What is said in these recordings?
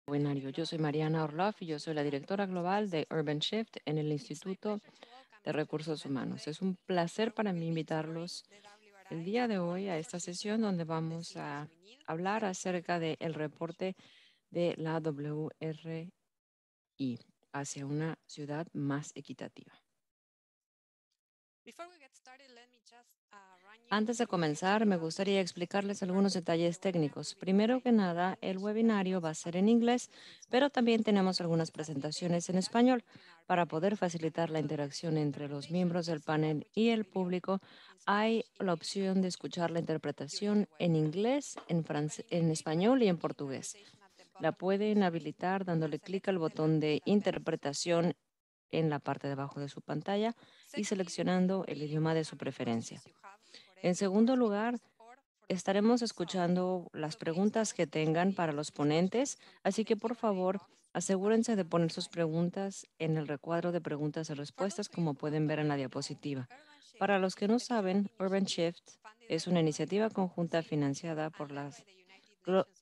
Webinario. Yo soy Mariana Orloff y yo soy la directora global de Urban Shift en el Instituto de Recursos Humanos. Es un placer para mí invitarlos el día de hoy a esta sesión donde vamos a hablar acerca del reporte de la WRI hacia una ciudad más equitativa. Antes de comenzar, me gustaría explicarles algunos detalles técnicos. Primero que nada, el webinario va a ser en inglés, pero también tenemos algunas presentaciones en español. Para poder facilitar la interacción entre los miembros del panel y el público, hay la opción de escuchar la interpretación en inglés, en español y en portugués. La pueden habilitar dándole clic al botón de interpretación en la parte de abajo de su pantalla y seleccionando el idioma de su preferencia. En segundo lugar, estaremos escuchando las preguntas que tengan para los ponentes, así que por favor asegúrense de poner sus preguntas en el recuadro de preguntas y respuestas como pueden ver en la diapositiva. Para los que no saben, Urban Shift es una iniciativa conjunta financiada por la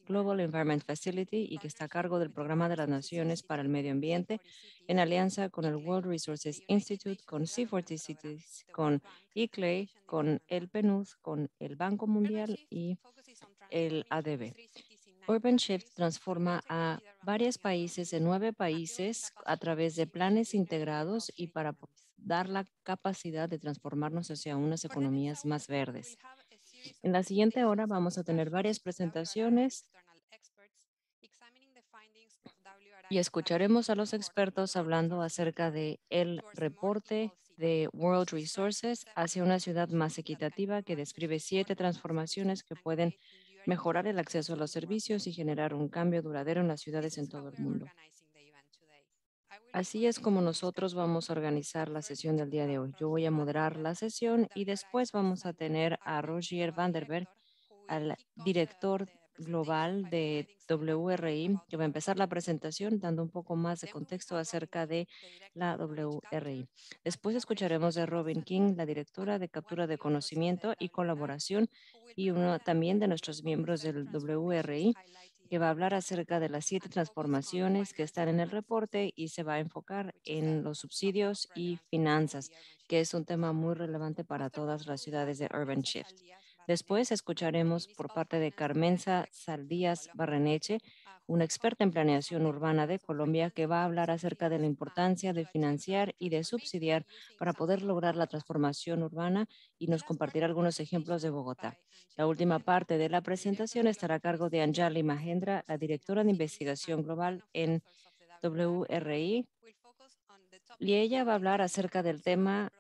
Global Environment Facility y que está a cargo del Programa de las Naciones para el Medio Ambiente en alianza con el World Resources Institute, con C40 Cities, con ICLEI, con el PNUD, con el Banco Mundial y el ADB. Urban Shift transforma a varios países en 9 países a través de planes integrados y para dar la capacidad de transformarnos hacia unas economías más verdes. En la siguiente hora vamos a tener varias presentaciones y escucharemos a los expertos hablando acerca de el reporte de World Resources hacia una ciudad más equitativa que describe 7 transformaciones que pueden mejorar el acceso a los servicios y generar un cambio duradero en las ciudades en todo el mundo. Así es como nosotros vamos a organizar la sesión del día de hoy. Yo voy a moderar la sesión y después vamos a tener a Roger Vanderberg, al director global de WRI, que va a empezar la presentación dando un poco más de contexto acerca de la WRI. Después escucharemos de Robin King, la directora de captura de conocimiento y colaboración, y uno también de nuestros miembros del WRI, que va a hablar acerca de las 7 transformaciones que están en el reporte y se va a enfocar en los subsidios y finanzas, que es un tema muy relevante para todas las ciudades de Urban Shift. Después escucharemos por parte de Carmenza Saldías Barreneche, una experta en planeación urbana de Colombia, que va a hablar acerca de la importancia de financiar y de subsidiar para poder lograr la transformación urbana y nos compartirá algunos ejemplos de Bogotá. La última parte de la presentación estará a cargo de Anjali Mahendra, la directora de investigación global en WRI, y ella va a hablar acerca del tema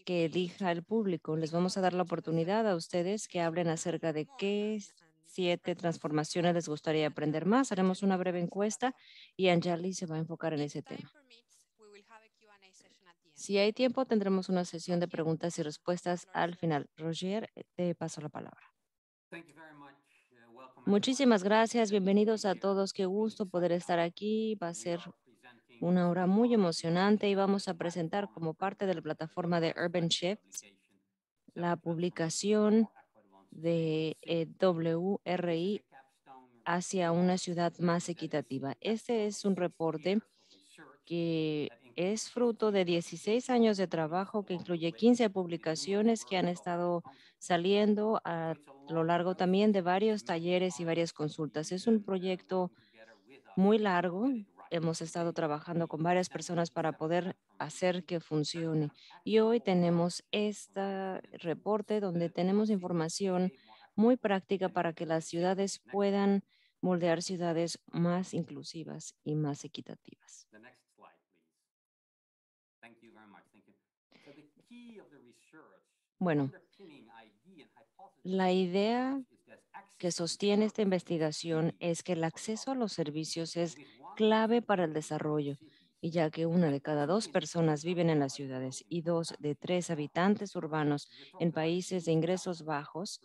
que elija el público. Les vamos a dar la oportunidad a ustedes que hablen acerca de qué 7 transformaciones les gustaría aprender más. Haremos una breve encuesta y Anjali se va a enfocar en ese tema. Si hay tiempo, tendremos una sesión de preguntas y respuestas al final. Roger, te paso la palabra. Muchísimas gracias. Bienvenidos a todos. Qué gusto poder estar aquí. Va a ser una hora muy emocionante y vamos a presentar como parte de la plataforma de Urban Shifts la publicación de WRI hacia una ciudad más equitativa. Este es un reporte que es fruto de 16 años de trabajo que incluye 15 publicaciones que han estado saliendo a lo largo también de varios talleres y varias consultas. Es un proyecto muy largo. Hemos estado trabajando con varias personas para poder hacer que funcione. Y hoy tenemos este reporte donde tenemos información muy práctica para que las ciudades puedan moldear ciudades más inclusivas y más equitativas. Bueno, la idea que sostiene esta investigación es que el acceso a los servicios es clave para el desarrollo, y ya que 1 de cada 2 personas viven en las ciudades y 2 de 3 habitantes urbanos en países de ingresos bajos,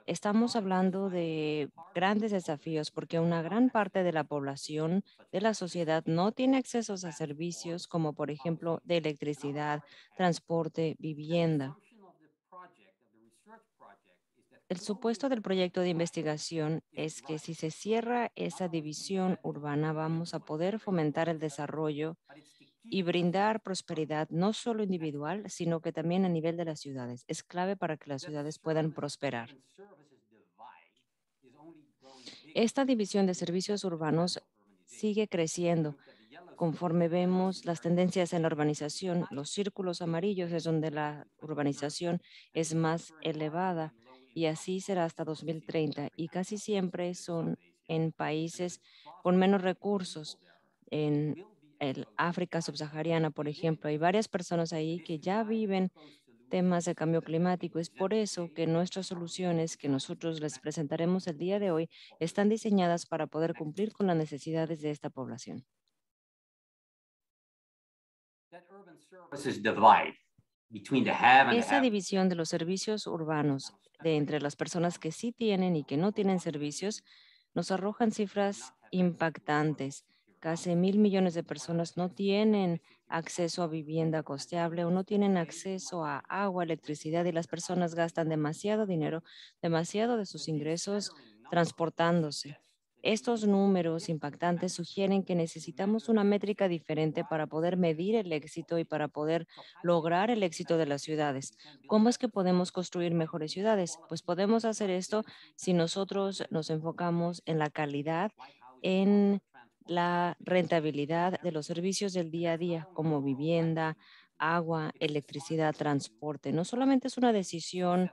estamos hablando de grandes desafíos porque una gran parte de la población de la sociedad no tiene acceso a servicios como, por ejemplo, de electricidad, transporte, vivienda. El supuesto del proyecto de investigación es que si se cierra esa división urbana, vamos a poder fomentar el desarrollo y brindar prosperidad no solo individual, sino que también a nivel de las ciudades. Es clave para que las ciudades puedan prosperar. Esta división de servicios urbanos sigue creciendo. Conforme vemos las tendencias en la urbanización, los círculos amarillos es donde la urbanización es más elevada y así será hasta 2030 y casi siempre son en países con menos recursos. En el África subsahariana, por ejemplo, hay varias personas ahí que ya viven temas de cambio climático. Es por eso que nuestras soluciones que nosotros les presentaremos el día de hoy están diseñadas para poder cumplir con las necesidades de esta población. Esa división de los servicios urbanos de entre las personas que sí tienen y que no tienen servicios nos arrojan cifras impactantes. Casi 1.000 millones de personas no tienen acceso a vivienda costeable o no tienen acceso a agua, electricidad y las personas gastan demasiado dinero, demasiado de sus ingresos transportándose. Estos números impactantes sugieren que necesitamos una métrica diferente para poder medir el éxito y para poder lograr el éxito de las ciudades. ¿Cómo es que podemos construir mejores ciudades? Pues podemos hacer esto si nosotros nos enfocamos en la calidad, en la rentabilidad de los servicios del día a día, como vivienda, agua, electricidad, transporte. No solamente es una decisión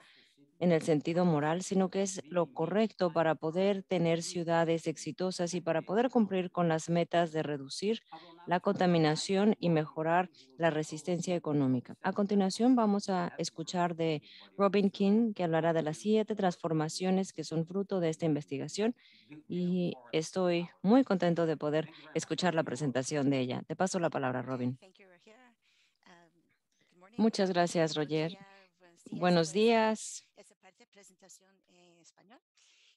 en el sentido moral, sino que es lo correcto para poder tener ciudades exitosas y para poder cumplir con las metas de reducir la contaminación y mejorar la resistencia económica. A continuación vamos a escuchar de Robin King, que hablará de las 7 transformaciones que son fruto de esta investigación y estoy muy contento de poder escuchar la presentación de ella. Te paso la palabra, Robin. Muchas gracias, Roger. Buenos días. Esta parte de presentación en español.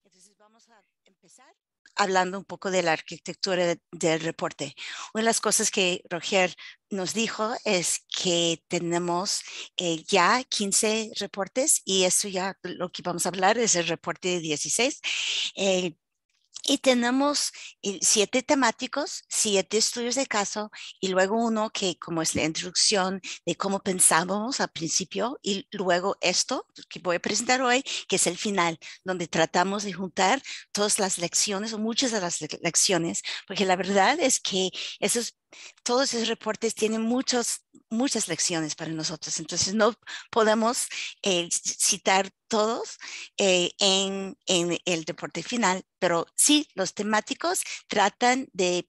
Entonces vamos a empezar hablando un poco de la arquitectura del reporte. Una de las cosas que Roger nos dijo es que tenemos ya 15 reportes y eso ya lo que vamos a hablar es el reporte 16. Y tenemos 7 temáticos, 7 estudios de caso y luego uno que como es la introducción de cómo pensábamos al principio y luego esto que voy a presentar hoy, que es el final, donde tratamos de juntar todas las lecciones o muchas de las lecciones, porque la verdad es que todos esos reportes tienen muchas lecciones para nosotros, entonces no podemos citar todos en el reporte final, pero sí, los temáticos tratan de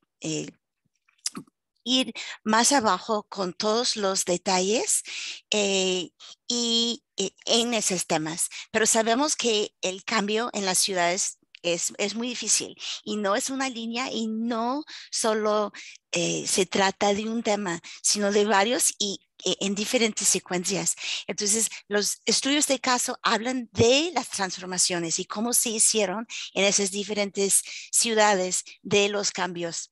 ir más abajo con todos los detalles y en esos temas. Pero sabemos que el cambio en las ciudades es muy difícil y no es una línea y no solo se trata de un tema, sino de varios y en diferentes secuencias. Entonces, los estudios de caso hablan de las transformaciones y cómo se hicieron en esas diferentes ciudades de los cambios.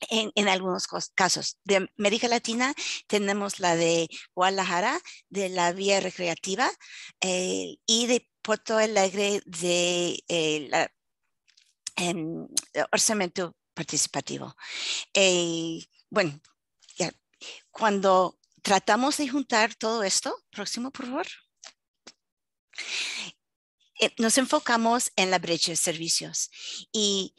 En algunos casos. De América Latina tenemos la de Guadalajara, de la vía recreativa, y de Porto Alegre de orçamento participativo. Bueno, ya, cuando tratamos de juntar todo esto, próximo por favor, nos enfocamos en la brecha de servicios y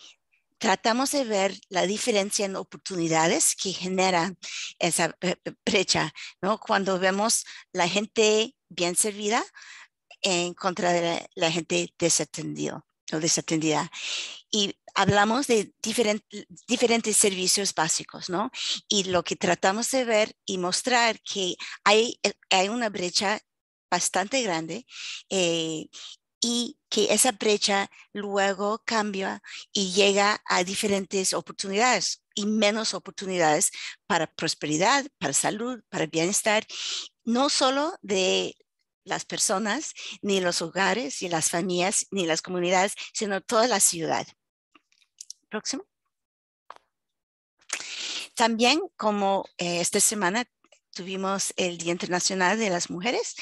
tratamos de ver la diferencia en oportunidades que genera esa brecha, ¿no? Cuando vemos la gente bien servida en contra de la gente desatendida o desatendida. Y hablamos de diferentes servicios básicos, ¿no? Y lo que tratamos de ver y mostrar que hay una brecha bastante grande y que esa brecha luego cambia y llega a diferentes oportunidades y menos oportunidades para prosperidad, para salud, para bienestar, no solo de las personas, ni los hogares, ni las familias, ni las comunidades, sino toda la ciudad. Próximo. También, como esta semana tuvimos el Día Internacional de las Mujeres,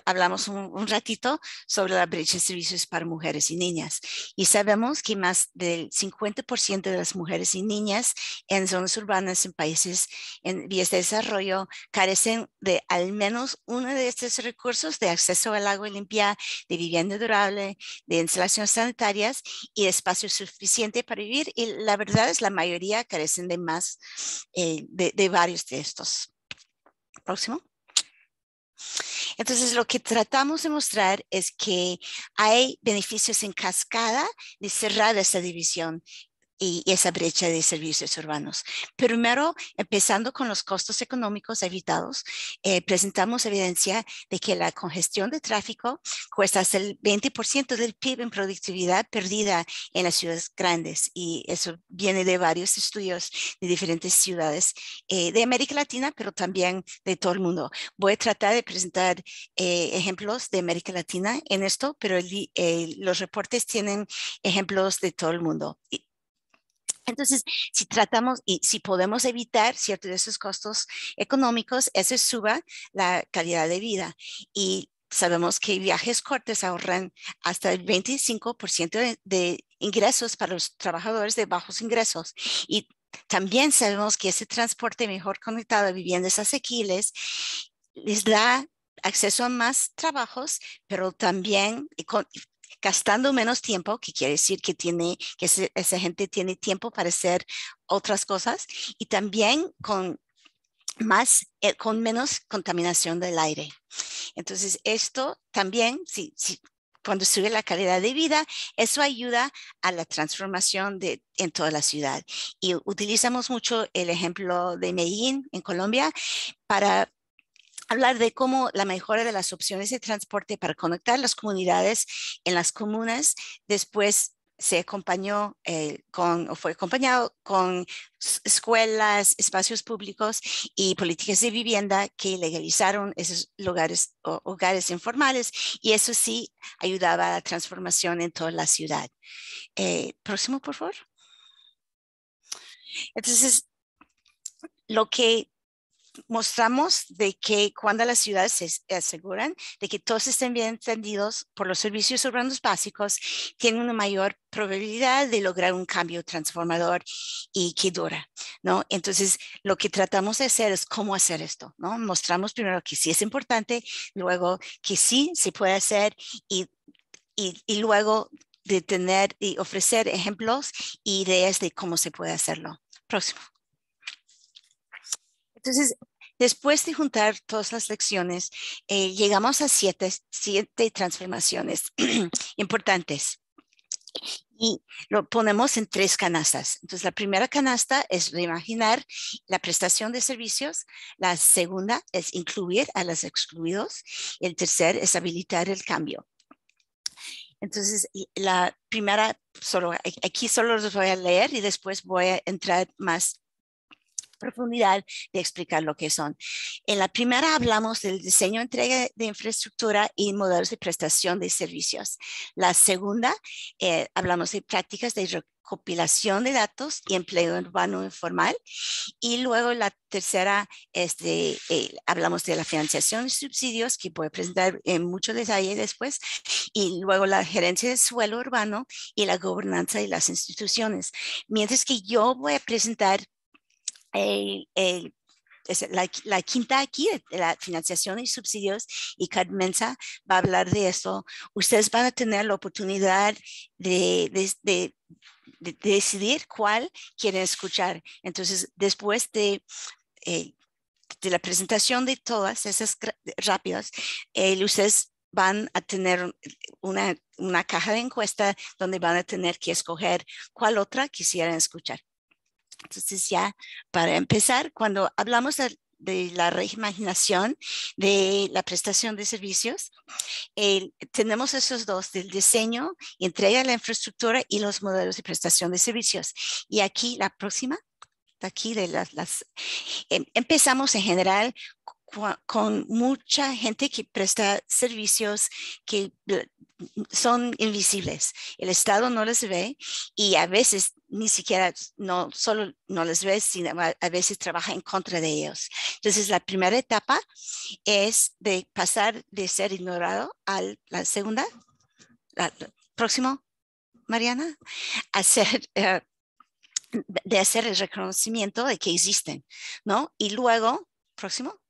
hablamos un ratito sobre la brecha de servicios para mujeres y niñas. Y sabemos que más del 50% de las mujeres y niñas en zonas urbanas en países en vías de desarrollo carecen de al menos uno de estos recursos de acceso al agua limpia, de vivienda durable, de instalaciones sanitarias y de espacio suficiente para vivir. Y la verdad es la mayoría carecen de más de varios de estos. Próximo. Entonces, lo que tratamos de mostrar es que hay beneficios en cascada de cerrar esa división y esa brecha de servicios urbanos. Primero, empezando con los costos económicos evitados, presentamos evidencia de que la congestión de tráfico cuesta hasta el 20% del PIB en productividad perdida en las ciudades grandes, y eso viene de varios estudios de diferentes ciudades de América Latina, pero también de todo el mundo. Voy a tratar de presentar ejemplos de América Latina en esto, pero los reportes tienen ejemplos de todo el mundo. Entonces, si tratamos y si podemos evitar ciertos de esos costos económicos, eso suba la calidad de vida. Y sabemos que viajes cortos ahorran hasta el 25% de ingresos para los trabajadores de bajos ingresos. Y también sabemos que ese transporte mejor conectado a viviendas asequibles les da acceso a más trabajos, pero también gastando menos tiempo, que quiere decir que esa gente tiene tiempo para hacer otras cosas, y también con menos contaminación del aire. Entonces, esto también, cuando sube la calidad de vida, eso ayuda a la transformación en toda la ciudad. Y utilizamos mucho el ejemplo de Medellín, en Colombia, para hablar de cómo la mejora de las opciones de transporte para conectar las comunidades en las comunas después fue acompañado con escuelas, espacios públicos y políticas de vivienda que legalizaron esos lugares o hogares informales, y eso sí ayudaba a la transformación en toda la ciudad. Próximo, por favor. Entonces, lo que mostramos de que cuando las ciudades se aseguran de que todos estén bien entendidos por los servicios urbanos básicos, tienen una mayor probabilidad de lograr un cambio transformador y que dura, ¿no? Entonces, lo que tratamos de hacer es cómo hacer esto, ¿no? Mostramos primero que sí es importante, luego que sí se puede hacer, y luego de tener y ofrecer ejemplos e ideas de cómo se puede hacerlo. Próximo. Entonces, después de juntar todas las lecciones, llegamos a siete transformaciones importantes y lo ponemos en 3 canastas. Entonces, la primera canasta es reimaginar la prestación de servicios. La segunda es incluir a los excluidos. El tercer es habilitar el cambio. Entonces, la primera, aquí solo los voy a leer y después voy a entrar más profundidad de explicar lo que son. En la primera hablamos del diseño, entrega de infraestructura y modelos de prestación de servicios. La segunda, hablamos de prácticas de recopilación de datos y empleo urbano informal. Y luego la tercera hablamos de la financiación y subsidios, que voy a presentar en mucho detalle después. Y luego la gerencia de suelo urbano y la gobernanza de las instituciones. Mientras que yo voy a presentar la quinta aquí, de la financiación y subsidios, y Carmenza va a hablar de eso. Ustedes van a tener la oportunidad de decidir cuál quieren escuchar. Entonces, después de la presentación de todas esas rápidas, ustedes van a tener una caja de encuesta donde van a tener que escoger cuál otra quisieran escuchar. Entonces, ya para empezar, cuando hablamos de la reimaginación de la prestación de servicios, tenemos esos dos, del diseño, entrega de la infraestructura y los modelos de prestación de servicios. Y aquí la próxima, aquí empezamos en general con mucha gente que presta servicios que son invisibles. El Estado no les ve y a veces ni siquiera, no solo no les ve, sino a veces trabaja en contra de ellos. Entonces, la primera etapa es de pasar de ser ignorado a la segunda, próximo, Mariana, hacer, de hacer el reconocimiento de que existen, ¿no? Y luego, próximo,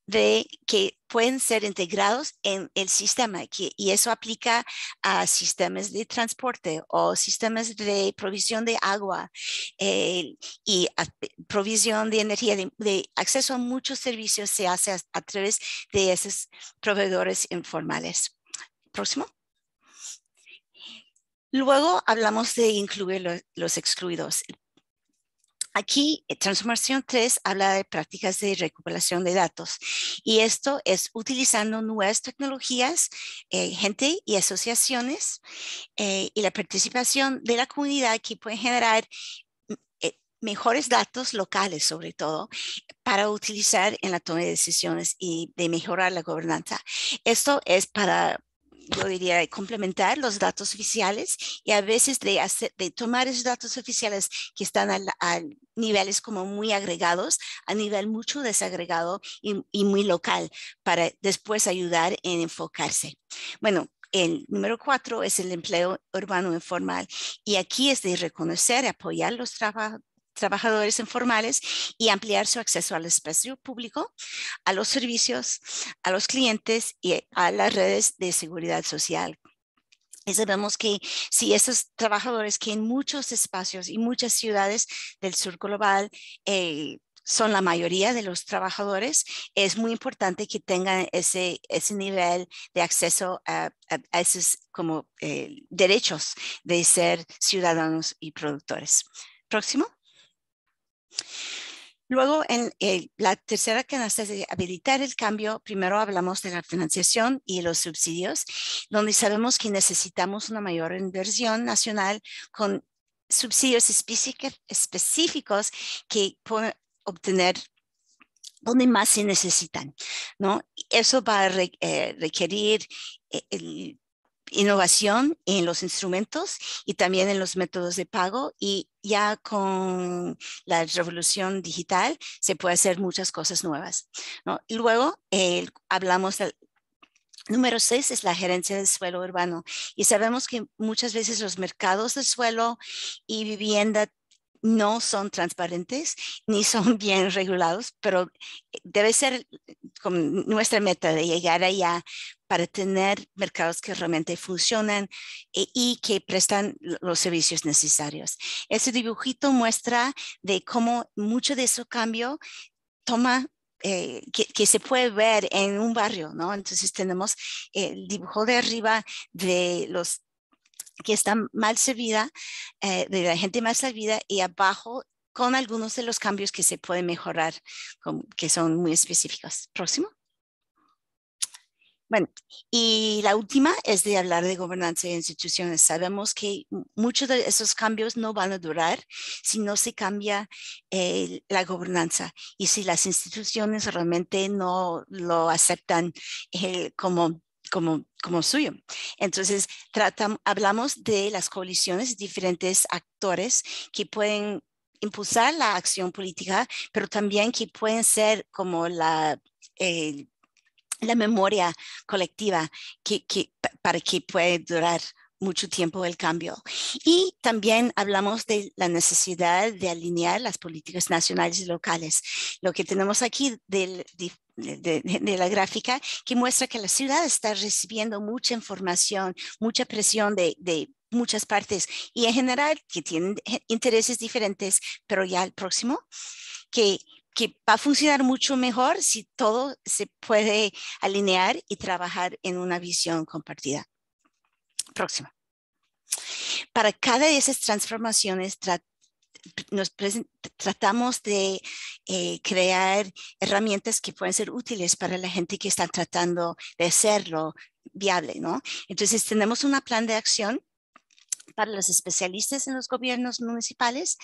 de que pueden ser integrados en el sistema y eso aplica a sistemas de transporte o sistemas de provisión de agua y provisión de energía, de acceso a muchos servicios se hace a través de esos proveedores informales. Próximo. Luego hablamos de incluir los excluidos. Aquí, Transformación 3 habla de prácticas de recopilación de datos y esto es utilizando nuevas tecnologías, gente y asociaciones y la participación de la comunidad que puede generar mejores datos locales, sobre todo, para utilizar en la toma de decisiones y de mejorar la gobernanza. Esto es para, yo diría, complementar los datos oficiales y a veces de tomar esos datos oficiales que están a niveles como muy agregados, a nivel mucho desagregado y muy local, para después ayudar en enfocarse. Bueno, el número 4 es el empleo urbano informal y aquí es de reconocer y apoyar los trabajadores informales y ampliar su acceso al espacio público, a los servicios, a los clientes y a las redes de seguridad social. Y sabemos que si esos trabajadores que en muchos espacios y muchas ciudades del sur global son la mayoría de los trabajadores, es muy importante que tengan ese nivel de acceso a esos como derechos de ser ciudadanos y productores. Próximo. Luego, en la tercera canasta de habilitar el cambio, primero hablamos de la financiación y los subsidios, donde sabemos que necesitamos una mayor inversión nacional con subsidios específicos que pueden obtener donde más se necesitan, ¿no? Eso va a requerir innovación en los instrumentos y también en los métodos de pago y ya con la revolución digital se puede hacer muchas cosas nuevas, ¿no? Y luego hablamos del número 6 es la gerencia del suelo urbano y sabemos que muchas veces los mercados del suelo y vivienda no son transparentes ni son bien regulados, pero debe ser como nuestra meta de llegar allá para tener mercados que realmente funcionan y que prestan los servicios necesarios. Ese dibujito muestra de cómo mucho de ese cambio toma que se puede ver en un barrio, ¿no? Entonces tenemos el dibujo de arriba de los que están mal servida, de la gente mal servida y abajo con algunos de los cambios que se pueden mejorar, que son muy específicos. Próximo. Bueno, y la última es de hablar de gobernanza de instituciones. Sabemos que muchos de esos cambios no van a durar si no se cambia la gobernanza y si las instituciones realmente no lo aceptan como suyo. Entonces, hablamos de las coaliciones, diferentes actores que pueden impulsar la acción política, pero también que pueden ser como la memoria colectiva para que pueda durar mucho tiempo el cambio. Y también hablamos de la necesidad de alinear las políticas nacionales y locales. Lo que tenemos aquí de la gráfica que muestra que la ciudad está recibiendo mucha información, mucha presión de muchas partes y en general que tienen intereses diferentes, pero ya el próximo, que va a funcionar mucho mejor si todo se puede alinear y trabajar en una visión compartida. Próximo. Para cada de esas transformaciones tratamos de crear herramientas que pueden ser útiles para la gente que está tratando de hacerlo viable, ¿no? Entonces tenemos un plan de acción para los especialistas en los gobiernos municipales,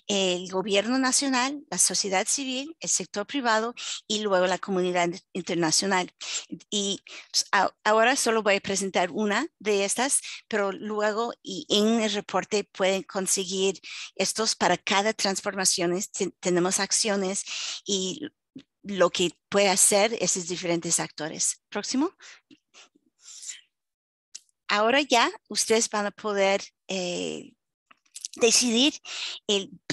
el gobierno nacional, la sociedad civil, el sector privado y luego la comunidad internacional. Y ahora solo voy a presentar una de estas, pero luego y en el reporte pueden conseguir estos para cada transformación. Tenemos acciones y lo que puede hacer esos diferentes actores. Próximo. Ahora ya ustedes van a poder decidir,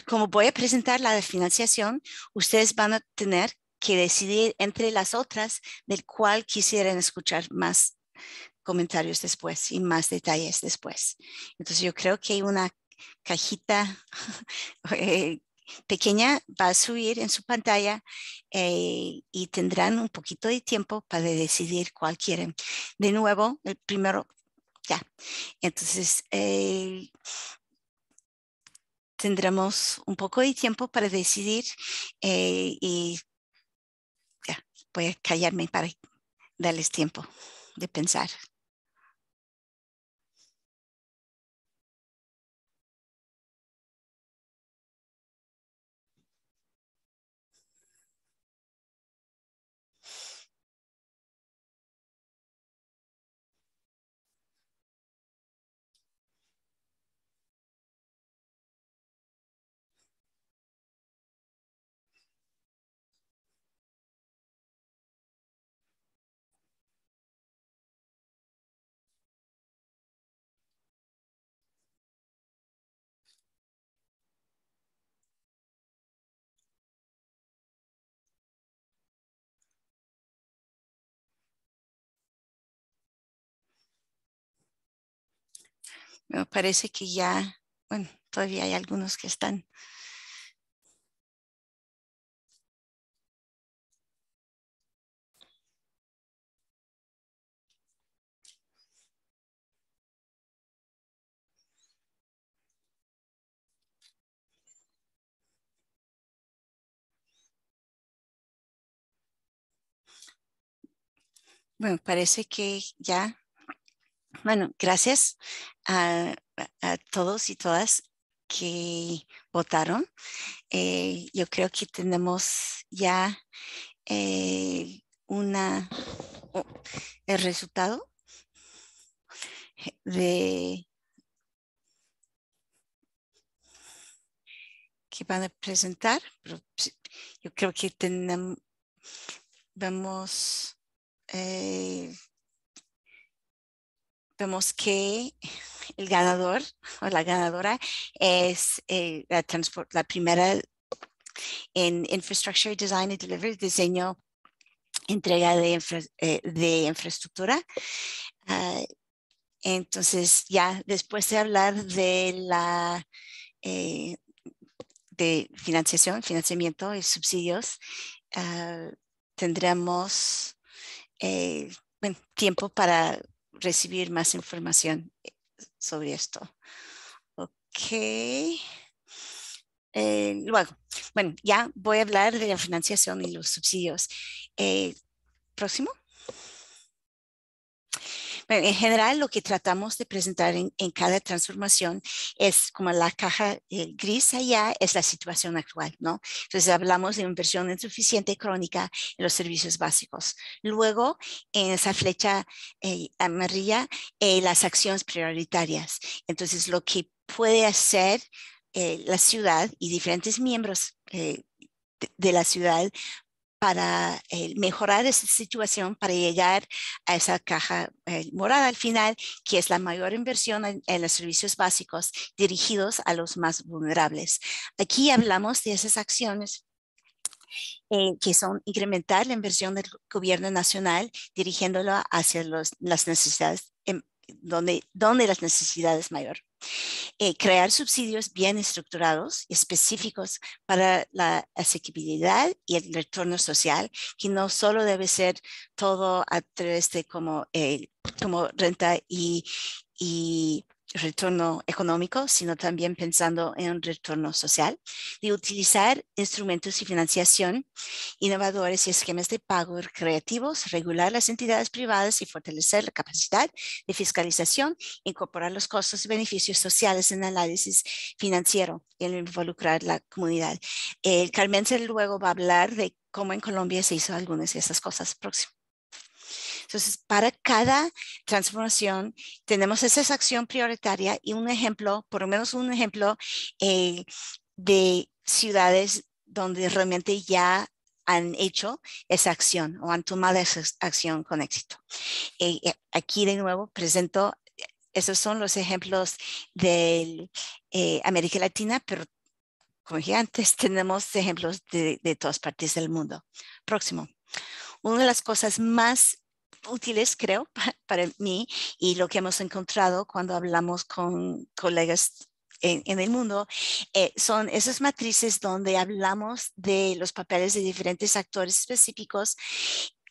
como voy a presentar la financiación, ustedes van a tener que decidir entre las otras del cual quisieran escuchar más comentarios después y más detalles después. Entonces yo creo que hay una cajita pequeña va a subir en su pantalla y tendrán un poquito de tiempo para decidir cuál quieren. De nuevo, el primero, ya. Entonces, tendremos un poco de tiempo para decidir y ya, voy a callarme para darles tiempo de pensar. Me parece que ya, bueno, todavía hay algunos que están. Bueno, parece que ya, bueno, gracias a todos y todas que votaron. Yo creo que tenemos ya oh, el resultado de que van a presentar, pero yo creo que tenemos, eh, vemos que el ganador o la ganadora es la primera en Infrastructure Design and Delivery, diseño, entrega de infraestructura. Entonces, ya después de hablar de la de financiamiento y subsidios, tendremos bueno, tiempo para recibir más información sobre esto. Ok. Luego, bueno, ya voy a hablar de la financiación y los subsidios. Próximo. Bueno, en general, lo que tratamos de presentar en cada transformación es como la caja gris allá, es la situación actual, ¿no? Entonces, hablamos de inversión insuficiente crónica en los servicios básicos. Luego, en esa flecha amarilla, las acciones prioritarias. Entonces, lo que puede hacer la ciudad y diferentes miembros de la ciudad para mejorar esa situación, para llegar a esa caja morada al final, que es la mayor inversión en los servicios básicos dirigidos a los más vulnerables. Aquí hablamos de esas acciones que son incrementar la inversión del gobierno nacional, dirigiéndolo hacia las necesidades, donde las necesidades mayor. Crear subsidios bien estructurados y específicos para la asequibilidad y el retorno social, que no solo debe ser todo a través de como renta y retorno económico, sino también pensando en un retorno social, de utilizar instrumentos y financiación innovadores y esquemas de pago creativos, regular las entidades privadas y fortalecer la capacidad de fiscalización, incorporar los costos y beneficios sociales en el análisis financiero y involucrar la comunidad. Carmen luego va a hablar de cómo en Colombia se hizo algunas de esas cosas próximas. Entonces, para cada transformación tenemos esa acción prioritaria y un ejemplo, por lo menos un ejemplo de ciudades donde realmente ya han hecho esa acción o han tomado esa acción con éxito. Aquí de nuevo presento, esos son los ejemplos de América Latina, pero como dije antes, tenemos ejemplos de todas partes del mundo. Próximo. Una de las cosas más útiles, creo, para mí y lo que hemos encontrado cuando hablamos con colegas en el mundo, son esas matrices donde hablamos de los papeles de diferentes actores específicos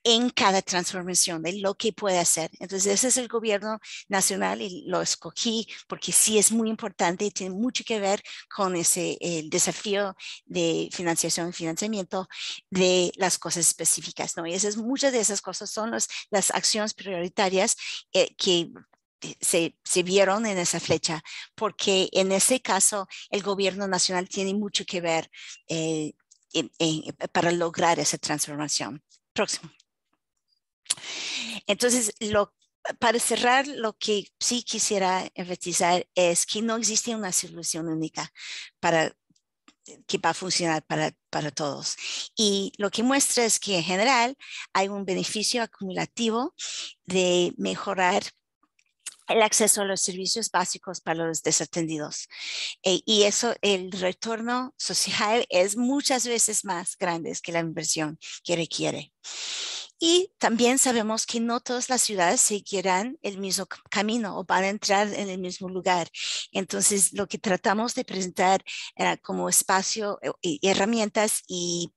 en cada transformación, de lo que puede hacer. Entonces, ese es el gobierno nacional y lo escogí porque sí es muy importante y tiene mucho que ver con el desafío de financiación y financiamiento de las cosas específicas, ¿no? Y muchas de esas cosas son las acciones prioritarias que se vieron en esa flecha, porque en ese caso el gobierno nacional tiene mucho que ver para lograr esa transformación. Próximo. Entonces, para cerrar, lo que sí quisiera enfatizar es que no existe una solución única para que va a funcionar para todos. Y lo que muestra es que en general hay un beneficio acumulativo de mejorar el acceso a los servicios básicos para los desatendidos. Y eso, el retorno social es muchas veces más grande que la inversión que requiere. Y también sabemos que no todas las ciudades seguirán el mismo camino o van a entrar en el mismo lugar. Entonces, lo que tratamos de presentar como espacio y herramientas y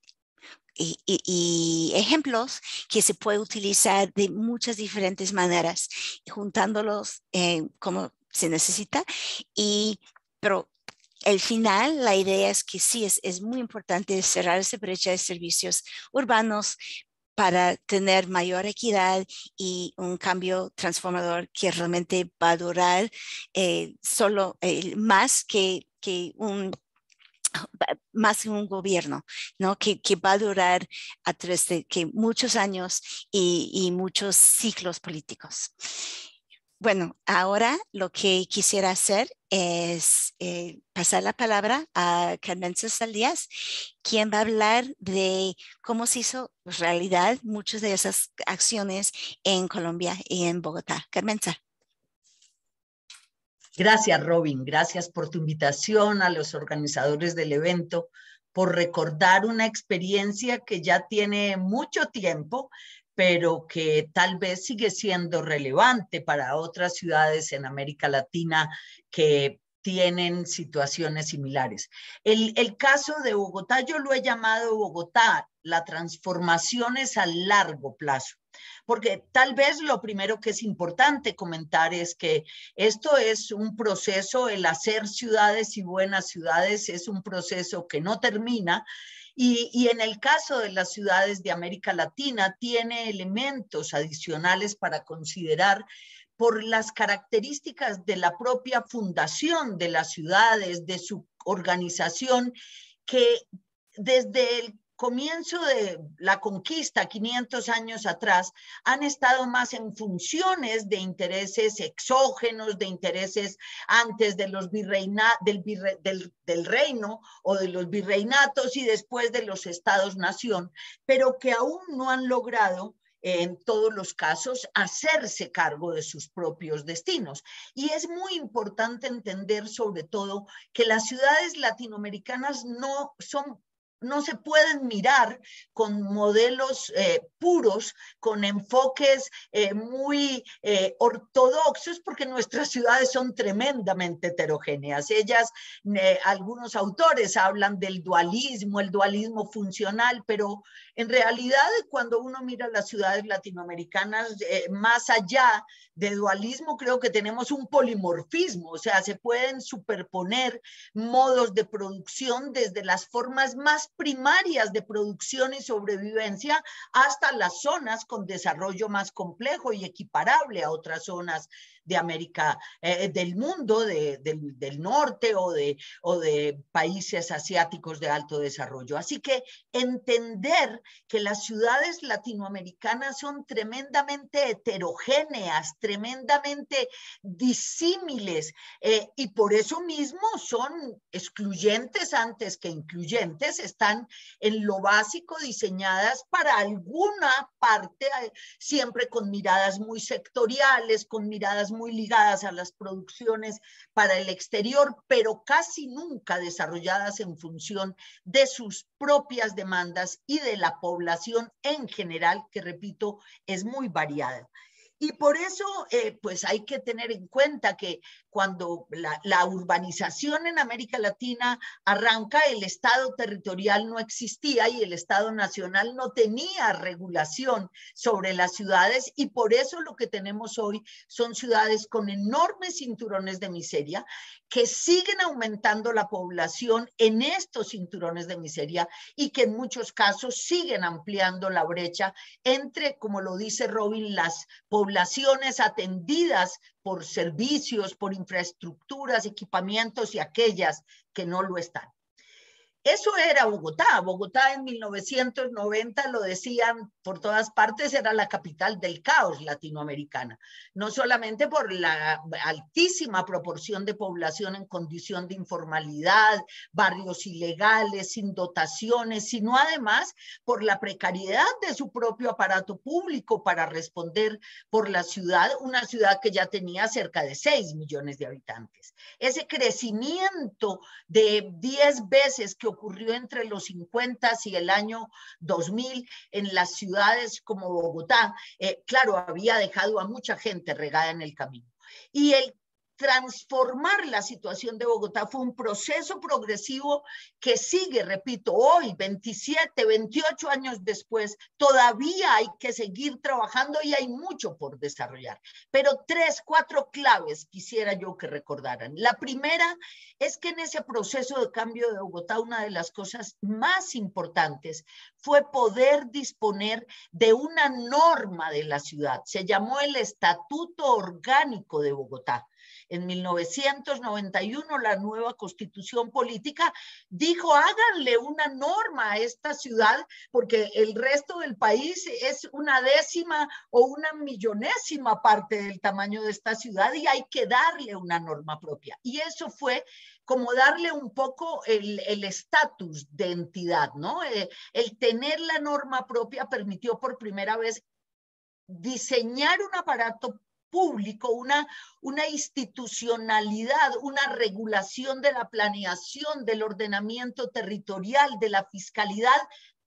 ejemplos que se puede utilizar de muchas diferentes maneras, juntándolos como se necesita. Pero al final, la idea es que sí, es muy importante cerrar esa brecha de servicios urbanos para tener mayor equidad y un cambio transformador que realmente va a durar solo más que un gobierno, ¿no? Que va a durar a través de muchos años y muchos ciclos políticos. Bueno, ahora lo que quisiera hacer es pasar la palabra a Carmen Díaz, quien va a hablar de cómo se hizo realidad muchas de esas acciones en Colombia y en Bogotá. Carmen. Gracias, Robin. Gracias por tu invitación, a los organizadores del evento, por recordar una experiencia que ya tiene mucho tiempo, pero que tal vez sigue siendo relevante para otras ciudades en América Latina que tienen situaciones similares. El caso de Bogotá, yo lo he llamado Bogotá, la transformación es a largo plazo. Porque tal vez lo primero que es importante comentar es que esto es un proceso, el hacer ciudades y buenas ciudades es un proceso que no termina. Y en el caso de las ciudades de América Latina, tiene elementos adicionales para considerar por las características de la propia fundación de las ciudades, de su organización, que desde el comienzo de la conquista, 500 años atrás, han estado más en funciones de intereses exógenos, de intereses antes de los del reino o de los virreinatos y después de los estados-nación, pero que aún no han logrado en todos los casos, hacerse cargo de sus propios destinos. Y es muy importante entender sobre todo que las ciudades latinoamericanas no son no se pueden mirar con modelos puros, con enfoques muy ortodoxos, porque nuestras ciudades son tremendamente heterogéneas. Ellas, algunos autores hablan del dualismo, el dualismo funcional, pero en realidad cuando uno mira las ciudades latinoamericanas, más allá de dualismo, creo que tenemos un polimorfismo, o sea, se pueden superponer modos de producción desde las formas más primarias de producción y sobrevivencia hasta las zonas con desarrollo más complejo y equiparable a otras zonas de América, del mundo, del norte o de países asiáticos de alto desarrollo. Así que entender que las ciudades latinoamericanas son tremendamente heterogéneas, tremendamente disímiles, y por eso mismo son excluyentes antes que incluyentes, están en lo básico diseñadas para alguna parte, siempre con miradas muy sectoriales, con miradas muy ligadas a las producciones para el exterior, pero casi nunca desarrolladas en función de sus propias demandas y de la población en general, que repito, es muy variada. Y por eso, pues hay que tener en cuenta que cuando la urbanización en América Latina arranca, el Estado territorial no existía y el Estado nacional no tenía regulación sobre las ciudades, y por eso lo que tenemos hoy son ciudades con enormes cinturones de miseria que siguen aumentando la población en estos cinturones de miseria y que en muchos casos siguen ampliando la brecha entre, como lo dice Robin, las poblaciones atendidas por servicios, por infraestructuras, equipamientos y aquellas que no lo están. Eso era Bogotá. Bogotá en 1990, lo decían por todas partes, era la capital del caos latinoamericana. No solamente por la altísima proporción de población en condición de informalidad, barrios ilegales, sin dotaciones, sino además por la precariedad de su propio aparato público para responder por la ciudad, una ciudad que ya tenía cerca de 6 millones de habitantes. Ese crecimiento de 10 veces que ocurrió entre los 50 y el año 2000 en las ciudades como Bogotá, claro, había dejado a mucha gente regada en el camino. Y el transformar la situación de Bogotá fue un proceso progresivo que sigue, repito, hoy, 27, 28 años después, todavía hay que seguir trabajando y hay mucho por desarrollar. Pero 3, 4 claves quisiera yo que recordaran. La primera es que en ese proceso de cambio de Bogotá, una de las cosas más importantes fue poder disponer de una norma de la ciudad. Se llamó el Estatuto Orgánico de Bogotá. En 1991, la nueva constitución política dijo, háganle una norma a esta ciudad, porque el resto del país es una décima o una millonésima parte del tamaño de esta ciudad y hay que darle una norma propia. Y eso fue como darle un poco el estatus de entidad, ¿no? El tener la norma propia permitió por primera vez diseñar un aparato público, una institucionalidad, una regulación de la planeación, del ordenamiento territorial, de la fiscalidad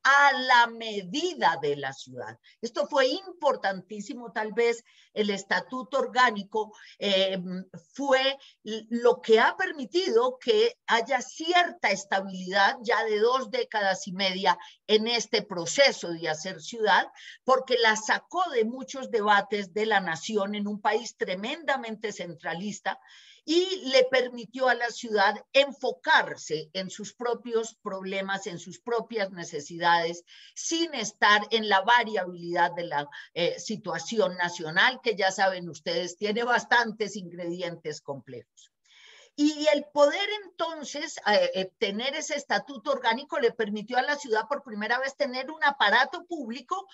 a la medida de la ciudad. Esto fue importantísimo, tal vez el estatuto orgánico fue lo que ha permitido que haya cierta estabilidad ya de 2 décadas y media en este proceso de hacer ciudad, porque la sacó de muchos debates de la nación en un país tremendamente centralista y le permitió a la ciudad enfocarse en sus propios problemas, en sus propias necesidades, sin estar en la variabilidad de la situación nacional, que ya saben ustedes, tiene bastantes ingredientes complejos. Y el poder entonces tener ese estatuto orgánico le permitió a la ciudad por primera vez tener un aparato público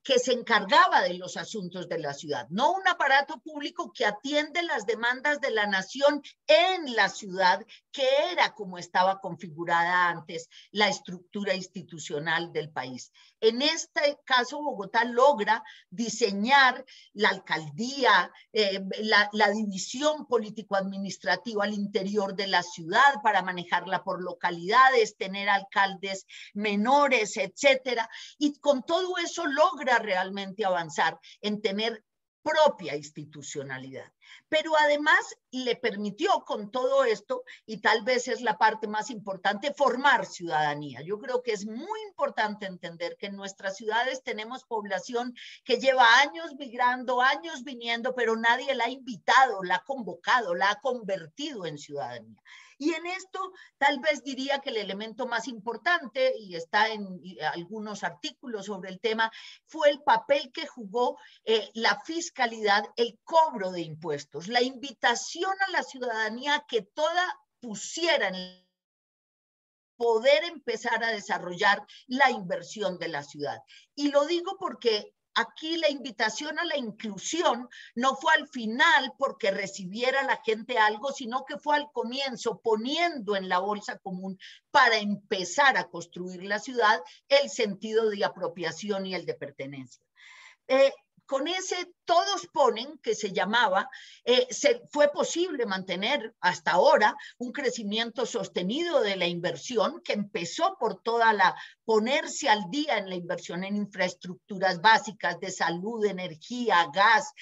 que se encargaba de los asuntos de la ciudad, no un aparato público que atiende las demandas de la nación en la ciudad, que era como estaba configurada antes la estructura institucional del país. En este caso, Bogotá logra diseñar la alcaldía, la división político-administrativa al interior de la ciudad para manejarla por localidades, tener alcaldes menores, etcétera, y con todo eso logra realmente avanzar en tener propia institucionalidad. Pero además le permitió con todo esto, y tal vez es la parte más importante, formar ciudadanía. Yo creo que es muy importante entender que en nuestras ciudades tenemos población que lleva años migrando, años viniendo, pero nadie la ha invitado, la ha convocado, la ha convertido en ciudadanía. Y en esto tal vez diría que el elemento más importante, y está en algunos artículos sobre el tema, fue el papel que jugó la fiscalidad, el cobro de impuestos, la invitación a la ciudadanía que toda pusiera en poder empezar a desarrollar la inversión de la ciudad. Y lo digo porque aquí la invitación a la inclusión no fue al final porque recibiera la gente algo, sino que fue al comienzo, poniendo en la bolsa común para empezar a construir la ciudad el sentido de apropiación y el de pertenencia. Con ese todos ponen, que se llamaba, fue posible mantener hasta ahora un crecimiento sostenido de la inversión que empezó por toda la ponerse al día en la inversión en infraestructuras básicas de salud, energía, gas,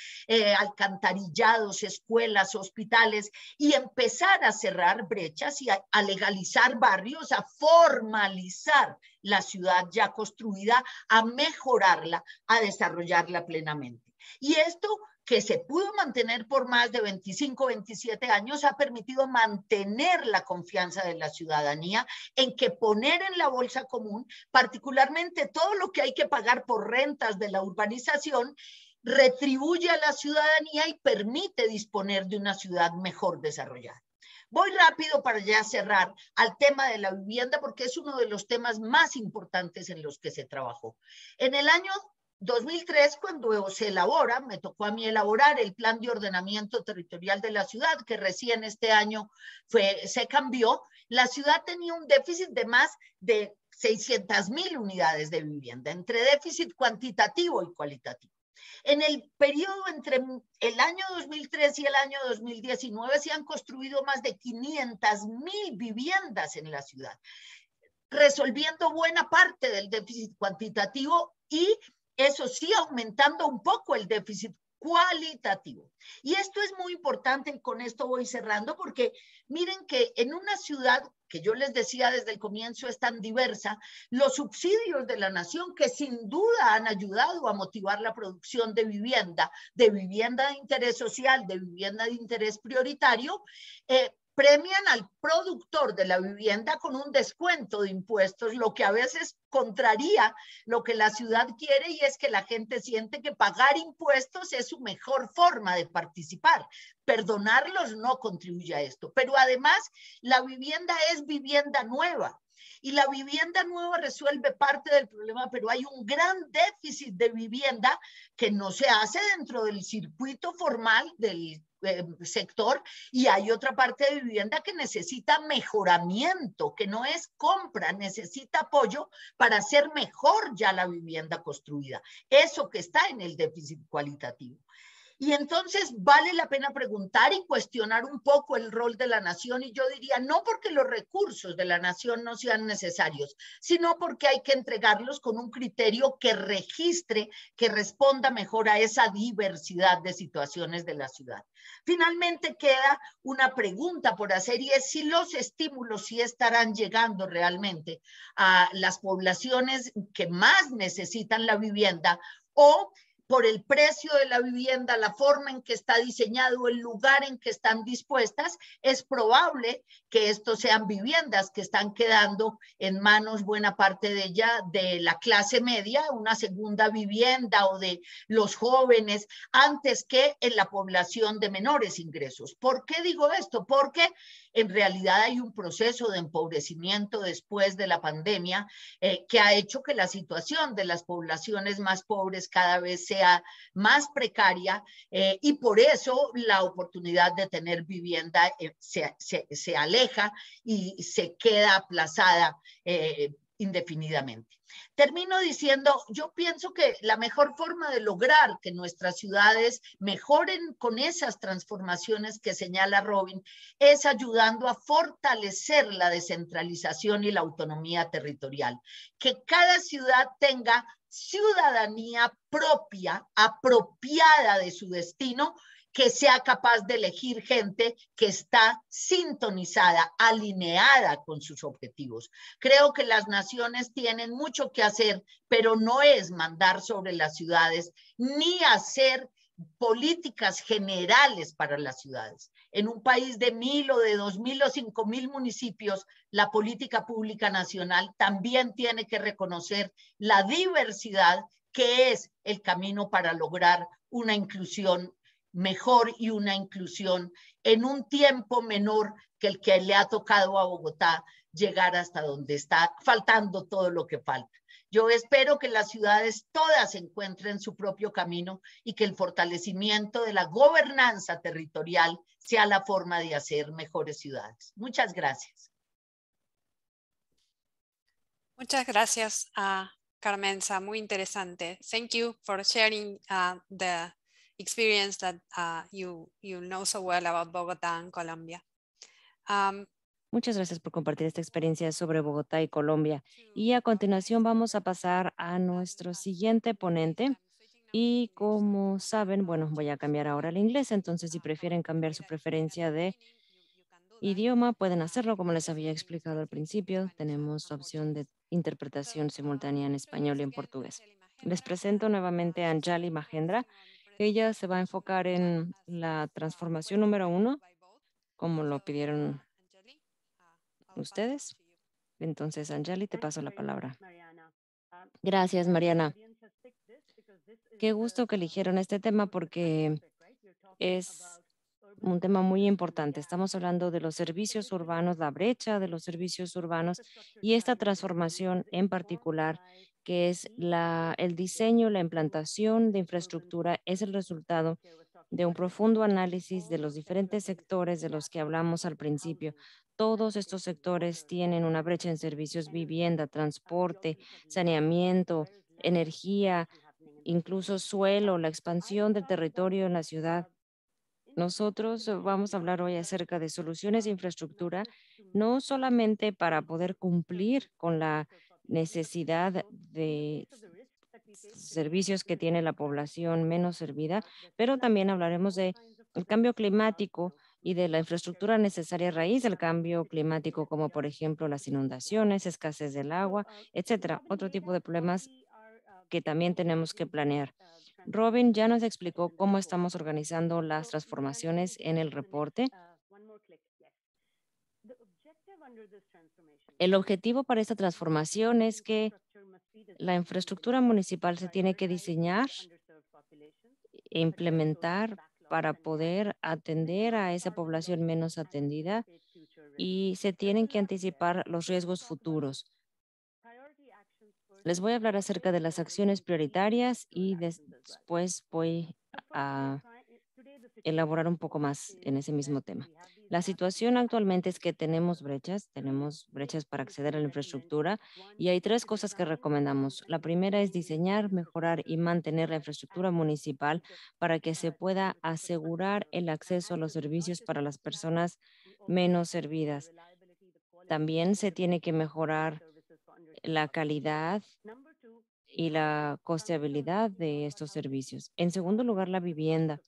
alcantarillados, escuelas, hospitales, y empezar a cerrar brechas y a legalizar barrios, a formalizar la ciudad ya construida, a mejorarla, a desarrollarla plenamente. Y esto, que se pudo mantener por más de 25, 27 años, ha permitido mantener la confianza de la ciudadanía en que poner en la bolsa común, particularmente todo lo que hay que pagar por rentas de la urbanización, retribuye a la ciudadanía y permite disponer de una ciudad mejor desarrollada. Voy rápido para ya cerrar al tema de la vivienda, porque es uno de los temas más importantes en los que se trabajó. En el año 2003, cuando se elabora, me tocó a mí elaborar el plan de ordenamiento territorial de la ciudad, que recién este año se cambió. La ciudad tenía un déficit de más de 600,000 unidades de vivienda, entre déficit cuantitativo y cualitativo. En el periodo entre el año 2003 y el año 2019 se han construido más de 500,000 viviendas en la ciudad, resolviendo buena parte del déficit cuantitativo y, eso sí, aumentando un poco el déficit cualitativo. Y esto es muy importante, y con esto voy cerrando, porque miren que en una ciudad que yo les decía desde el comienzo es tan diversa, los subsidios de la nación, que sin duda han ayudado a motivar la producción de vivienda de interés social, de vivienda de interés prioritario, premian al productor de la vivienda con un descuento de impuestos, lo que a veces contraría lo que la ciudad quiere, y es que la gente siente que pagar impuestos es su mejor forma de participar. Perdonarlos no contribuye a esto, pero además la vivienda es vivienda nueva. Y la vivienda nueva resuelve parte del problema, pero hay un gran déficit de vivienda que no se hace dentro del circuito formal del sector, y hay otra parte de vivienda que necesita mejoramiento, que no es compra, necesita apoyo para hacer mejor ya la vivienda construida. Eso que está en el déficit cualitativo. Y entonces vale la pena preguntar y cuestionar un poco el rol de la nación, y yo diría, no porque los recursos de la nación no sean necesarios, sino porque hay que entregarlos con un criterio que registre, que responda mejor a esa diversidad de situaciones de la ciudad. Finalmente queda una pregunta por hacer, y es si los estímulos sí estarán llegando realmente a las poblaciones que más necesitan la vivienda, o por el precio de la vivienda, la forma en que está diseñado, el lugar en que están dispuestas, es probable que estos sean viviendas que están quedando en manos, buena parte de ella, de la clase media, una segunda vivienda, o de los jóvenes, antes que en la población de menores ingresos. ¿Por qué digo esto? Porque En realidad hay un proceso de empobrecimiento después de la pandemia que ha hecho que la situación de las poblaciones más pobres cada vez sea más precaria y por eso la oportunidad de tener vivienda se aleja y se queda aplazada indefinidamente. Termino diciendo, yo pienso que la mejor forma de lograr que nuestras ciudades mejoren con esas transformaciones que señala Robin es ayudando a fortalecer la descentralización y la autonomía territorial. Que cada ciudad tenga ciudadanía propia, apropiada de su destino, que sea capaz de elegir gente que está sintonizada, alineada con sus objetivos. Creo que las naciones tienen mucho que hacer, pero no es mandar sobre las ciudades ni hacer políticas generales para las ciudades. En un país de 1,000 o de 2,000 o 5,000 municipios, la política pública nacional también tiene que reconocer la diversidad que es el camino para lograr una inclusión mejor y una inclusión en un tiempo menor que el que le ha tocado a Bogotá llegar hasta donde está, faltando todo lo que falta. Yo espero que las ciudades todas encuentren su propio camino y que el fortalecimiento de la gobernanza territorial sea la forma de hacer mejores ciudades. Muchas gracias. Muchas gracias, Carmenza. Muy interesante. Thank you for sharing the experience that you know so well about Bogotá and Colombia. Muchas gracias por compartir esta experiencia sobre Bogotá y Colombia. Y a continuación vamos a pasar a nuestro siguiente ponente. Y como saben, bueno, voy a cambiar ahora al inglés, entonces si prefieren cambiar su preferencia de idioma, pueden hacerlo como les había explicado al principio. Tenemos la opción de interpretación simultánea en español y en portugués. Les presento nuevamente a Anjali Mahendra. Ella se va a enfocar en la transformación número 1, como lo pidieron ustedes. Entonces, Anjali, te paso la palabra. Gracias, Mariana. Qué gusto que eligieron este tema porque es un tema muy importante. Estamos hablando de los servicios urbanos, la brecha de los servicios urbanos y esta transformación en particular, que es el diseño, la implantación de infraestructura, es el resultado de un profundo análisis de los diferentes sectores de los que hablamos al principio. Todos estos sectores tienen una brecha en servicios, vivienda, transporte, saneamiento, energía, incluso suelo, la expansión del territorio en la ciudad. Nosotros vamos a hablar hoy acerca de soluciones de infraestructura, no solamente para poder cumplir con la necesidad de servicios que tiene la población menos servida, pero también hablaremos de el cambio climático y de la infraestructura necesaria a raíz del cambio climático, como por ejemplo las inundaciones, escasez del agua, etcétera, otro tipo de problemas que también tenemos que planear. Robin ya nos explicó cómo estamos organizando las transformaciones en el reporte. El objetivo para esta transformación es que la infraestructura municipal se tiene que diseñar e implementar para poder atender a esa población menos atendida y se tienen que anticipar los riesgos futuros. Les voy a hablar acerca de las acciones prioritarias y después voy a elaborar un poco más en ese mismo tema. La situación actualmente es que tenemos brechas para acceder a la infraestructura y hay 3 cosas que recomendamos. La primera es diseñar, mejorar y mantener la infraestructura municipal para que se pueda asegurar el acceso a los servicios para las personas menos servidas. También se tiene que mejorar la calidad y la costeabilidad de estos servicios. En segundo lugar, la vivienda.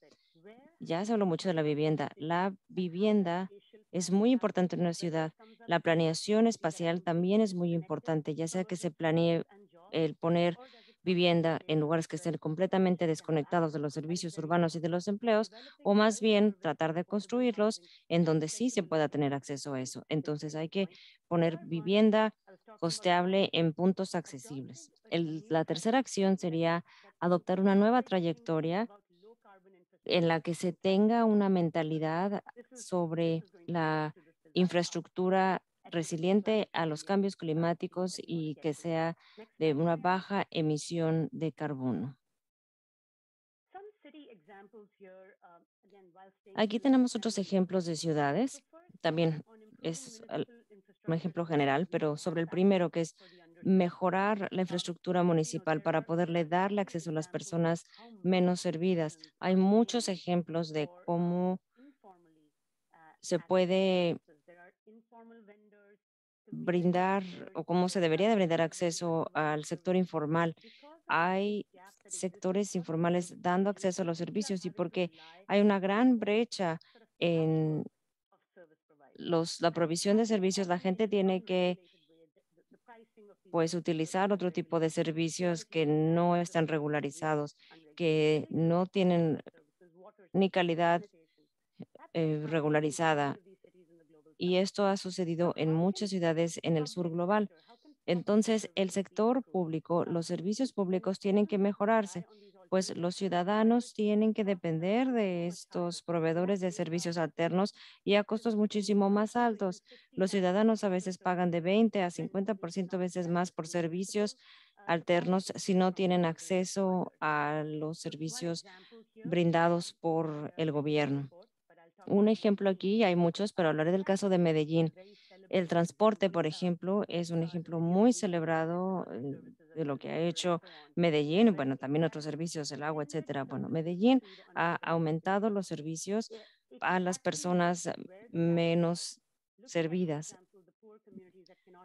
Ya se habló mucho de la vivienda. La vivienda es muy importante en una ciudad. La planeación espacial también es muy importante, ya sea que se planee el poner vivienda en lugares que estén completamente desconectados de los servicios urbanos y de los empleos, o más bien tratar de construirlos en donde sí se pueda tener acceso a eso. Entonces hay que poner vivienda costeable en puntos accesibles. La tercera acción sería adoptar una nueva trayectoria en la que se tenga una mentalidad sobre la infraestructura resiliente a los cambios climáticos y que sea de una baja emisión de carbono. Aquí tenemos otros ejemplos de ciudades. También es un ejemplo general, pero sobre el primero, que es mejorar la infraestructura municipal para poderle darle acceso a las personas menos servidas. Hay muchos ejemplos de cómo se puede brindar o cómo se debería de brindar acceso al sector informal. Hay sectores informales dando acceso a los servicios y porque hay una gran brecha en la provisión de servicios, la gente tiene que pues utilizar otro tipo de servicios que no están regularizados, que no tienen ni calidad regularizada. Y esto ha sucedido en muchas ciudades en el sur global. Entonces, el sector público, los servicios públicos tienen que mejorarse, pues los ciudadanos tienen que depender de estos proveedores de servicios alternos y a costos muchísimo más altos. Los ciudadanos a veces pagan de 20 a 50% veces más por servicios alternos si no tienen acceso a los servicios brindados por el gobierno. Un ejemplo aquí, hay muchos, pero hablaré del caso de Medellín. El transporte, por ejemplo, es un ejemplo muy celebrado de lo que ha hecho Medellín, bueno, también otros servicios, el agua, etcétera. Bueno, Medellín ha aumentado los servicios a las personas menos servidas.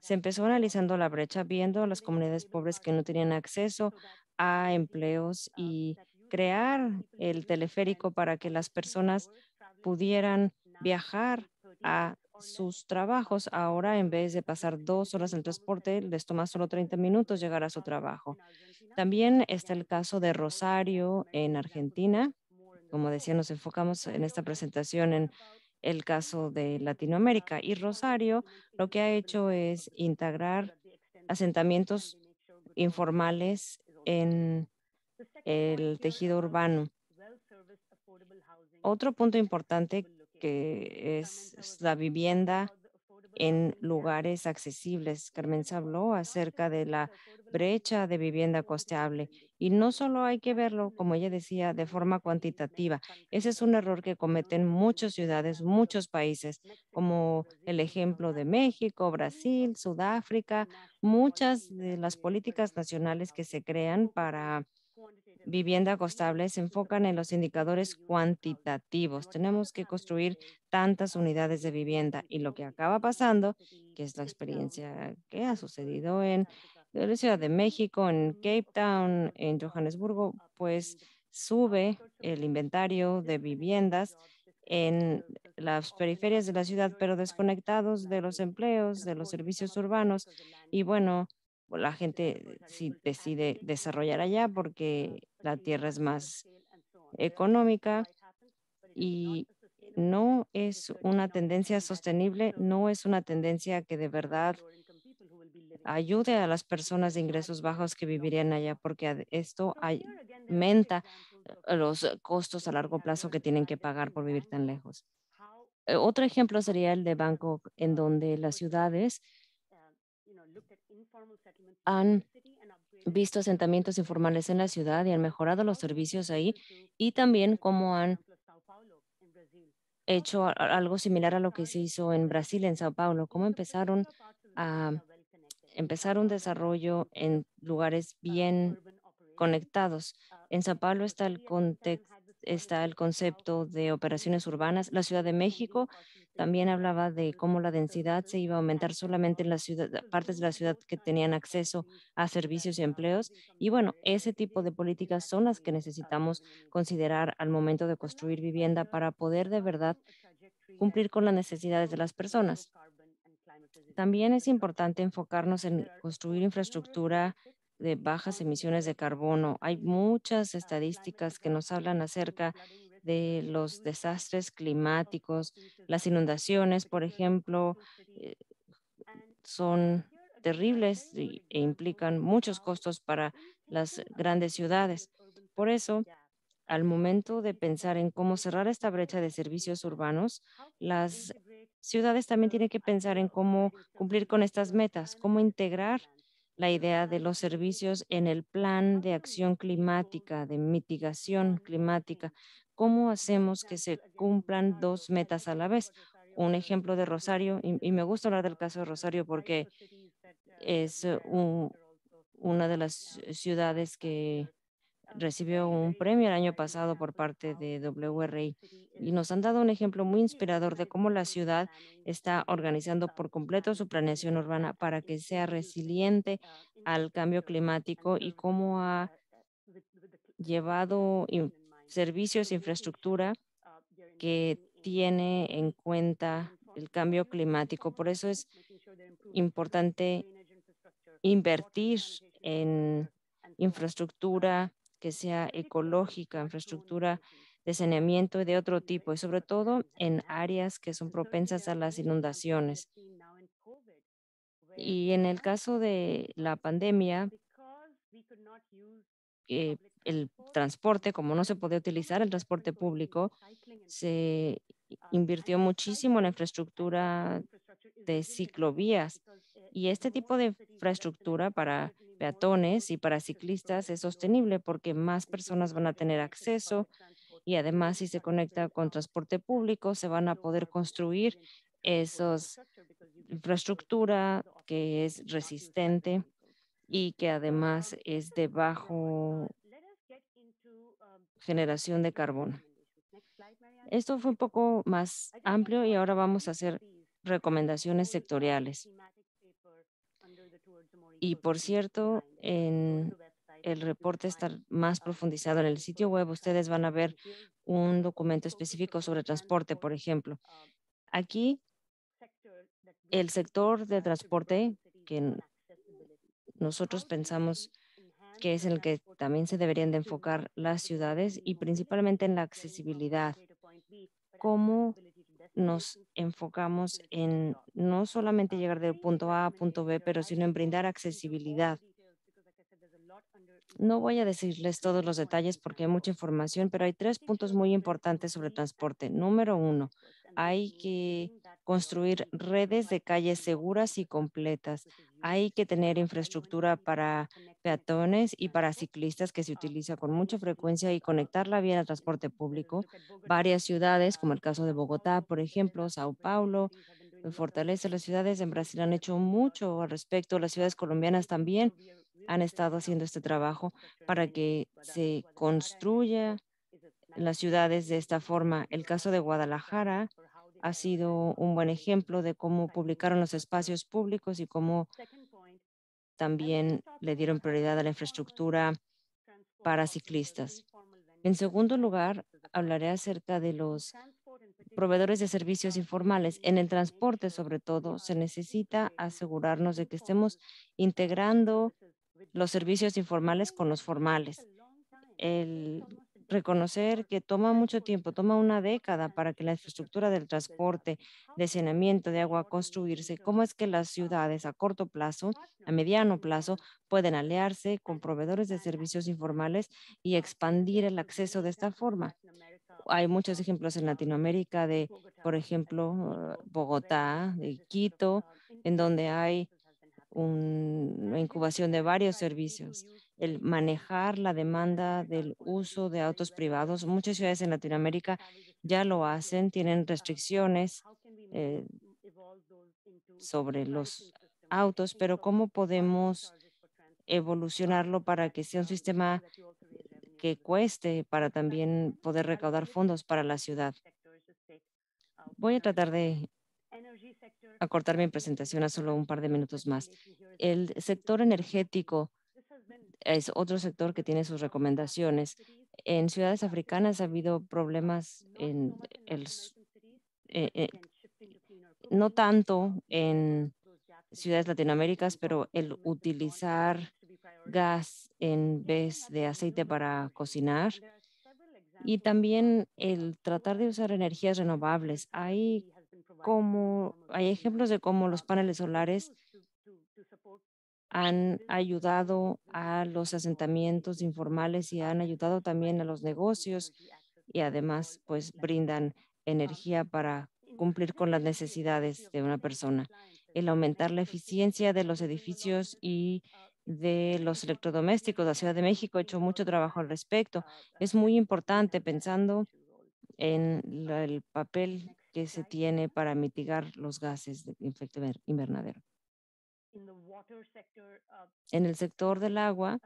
Se empezó analizando la brecha, viendo a las comunidades pobres que no tenían acceso a empleos y crear el teleférico para que las personas pudieran viajar a sus trabajos. Ahora, en vez de pasar 2 horas en transporte, les toma solo 30 minutos llegar a su trabajo. También está el caso de Rosario en Argentina. Como decía, nos enfocamos en esta presentación en el caso de Latinoamérica y Rosario lo que ha hecho es integrar asentamientos informales en el tejido urbano. Otro punto importante que es la vivienda en lugares accesibles. Carmen se habló acerca de la brecha de vivienda costeable y no solo hay que verlo, como ella decía, de forma cuantitativa. Ese es un error que cometen muchas ciudades, muchos países, como el ejemplo de México, Brasil, Sudáfrica, muchas de las políticas nacionales que se crean para vivienda costable se enfocan en los indicadores cuantitativos. Tenemos que construir tantas unidades de vivienda y lo que acaba pasando, que es la experiencia que ha sucedido en la Ciudad de México, en Cape Town, en Johannesburgo, pues sube el inventario de viviendas en las periferias de la ciudad, pero desconectados de los empleos, de los servicios urbanos. Y bueno, la gente sí decide desarrollar allá porque la tierra es más económica y no es una tendencia sostenible, no es una tendencia que de verdad ayude a las personas de ingresos bajos que vivirían allá, porque esto aumenta los costos a largo plazo que tienen que pagar por vivir tan lejos. Otro ejemplo sería el de Bangkok, en donde las ciudades han visto asentamientos informales en la ciudad y han mejorado los servicios ahí y también cómo han hecho algo similar a lo que se hizo en Brasil, en Sao Paulo, cómo empezaron a empezar un desarrollo en lugares bien conectados. En Sao Paulo está el concepto de operaciones urbanas. La Ciudad de México también hablaba de cómo la densidad se iba a aumentar solamente en las partes de la ciudad que tenían acceso a servicios y empleos. Y bueno, ese tipo de políticas son las que necesitamos considerar al momento de construir vivienda para poder de verdad cumplir con las necesidades de las personas. También es importante enfocarnos en construir infraestructura de bajas emisiones de carbono. Hay muchas estadísticas que nos hablan acerca de los desastres climáticos, las inundaciones, por ejemplo, eh, son terribles e implican muchos costos para las grandes ciudades. Por eso, al momento de pensar en cómo cerrar esta brecha de servicios urbanos, las ciudades también tienen que pensar en cómo cumplir con estas metas, cómo integrar la idea de los servicios en el plan de acción climática, de mitigación climática. ¿Cómo hacemos que se cumplan dos metas a la vez? Un ejemplo de Rosario, y me gusta hablar del caso de Rosario porque es una de las ciudades que recibió un premio el año pasado por parte de WRI y nos han dado un ejemplo muy inspirador de cómo la ciudad está organizando por completo su planeación urbana para que sea resiliente al cambio climático y cómo ha llevado servicios, infraestructura que tiene en cuenta el cambio climático. Por eso es importante invertir en infraestructura que sea ecológica, infraestructura de saneamiento y de otro tipo, y sobre todo en áreas que son propensas a las inundaciones. Y en el caso de la pandemia, el transporte, como no se podía utilizar el transporte público, se invirtió muchísimo en la infraestructura de ciclovías. Y este tipo de infraestructura para peatones y para ciclistas es sostenible porque más personas van a tener acceso y además si se conecta con transporte público se van a poder construir esos infraestructura que es resistente y que además es de bajo generación de carbono. Esto fue un poco más amplio y ahora vamos a hacer recomendaciones sectoriales. Y por cierto, en el reporte está más profundizado en el sitio web. Ustedes van a ver un documento específico sobre transporte, por ejemplo. Aquí, el sector de transporte que nosotros pensamos que es en el que también se deberían de enfocar las ciudades y principalmente en la accesibilidad. Cómo nos enfocamos en no solamente llegar del punto A a punto B, pero sino en brindar accesibilidad. No voy a decirles todos los detalles porque hay mucha información, pero hay 3 puntos muy importantes sobre transporte. Número 1, hay que construir redes de calles seguras y completas. Hay que tener infraestructura para peatones y para ciclistas que se utiliza con mucha frecuencia y conectarla bien al transporte público. Varias ciudades, como el caso de Bogotá, por ejemplo, Sao Paulo, Fortaleza, las ciudades en Brasil han hecho mucho al respecto. Las ciudades colombianas también han estado haciendo este trabajo para que se construya las ciudades de esta forma. El caso de Guadalajara ha sido un buen ejemplo de cómo publicaron los espacios públicos y cómo también le dieron prioridad a la infraestructura para ciclistas. En segundo lugar, hablaré acerca de los proveedores de servicios informales. En el transporte, sobre todo, se necesita asegurarnos de que estemos integrando los servicios informales con los formales. El reconocer que toma mucho tiempo, toma una década para que la infraestructura del transporte, de saneamiento de agua construirse, cómo es que las ciudades a corto plazo, a mediano plazo, pueden aliarse con proveedores de servicios informales y expandir el acceso de esta forma. Hay muchos ejemplos en Latinoamérica de, por ejemplo, Bogotá, de Quito, en donde hay una incubación de varios servicios, el manejar la demanda del uso de autos privados. Muchas ciudades en Latinoamérica ya lo hacen, tienen restricciones eh, sobre los autos, pero ¿cómo podemos evolucionarlo para que sea un sistema que cueste para también poder recaudar fondos para la ciudad? Voy a tratar de acortar mi presentación a solo un par de minutos más. El sector energético es otro sector que tiene sus recomendaciones. En ciudades africanas ha habido problemas en eh, eh, no tanto en ciudades latinoaméricas, pero el utilizar gas en vez de aceite para cocinar y también el tratar de usar energías renovables. Hay ejemplos de cómo los paneles solares han ayudado a los asentamientos informales y han ayudado también a los negocios y además pues brindan energía para cumplir con las necesidades de una persona. El aumentar la eficiencia de los edificios y de los electrodomésticos. La Ciudad de México ha hecho mucho trabajo al respecto. Es muy importante pensando en el papel que se tiene para mitigar los gases de efecto invernadero. En el sector del agua,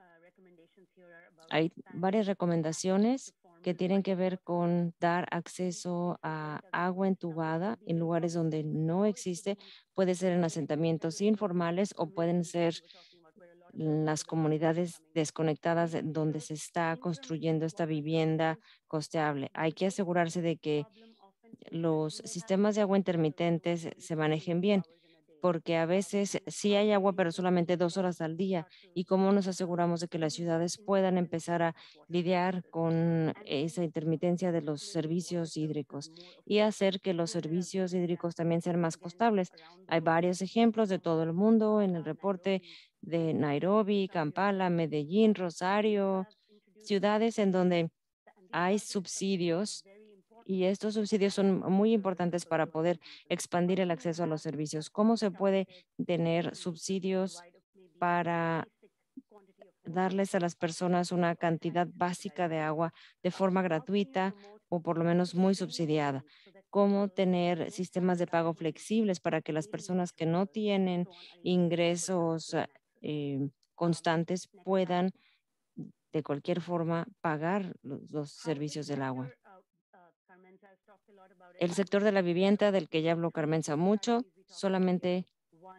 hay varias recomendaciones que tienen que ver con dar acceso a agua entubada en lugares donde no existe. Puede ser en asentamientos informales o pueden ser las comunidades desconectadas donde se está construyendo esta vivienda costeable. Hay que asegurarse de que los sistemas de agua intermitentes se manejen bien, porque a veces sí hay agua, pero solamente 2 horas al día. ¿Y cómo nos aseguramos de que las ciudades puedan empezar a lidiar con esa intermitencia de los servicios hídricos y hacer que los servicios hídricos también sean más costables? Hay varios ejemplos de todo el mundo en el reporte de Nairobi, Kampala, Medellín, Rosario, ciudades en donde hay subsidios y estos subsidios son muy importantes para poder expandir el acceso a los servicios. ¿Cómo se puede tener subsidios para darles a las personas una cantidad básica de agua de forma gratuita o por lo menos muy subsidiada? ¿Cómo tener sistemas de pago flexibles para que las personas que no tienen ingresos constantes puedan de cualquier forma pagar los servicios del agua? El sector de la vivienda, del que ya habló Carmenza mucho, solamente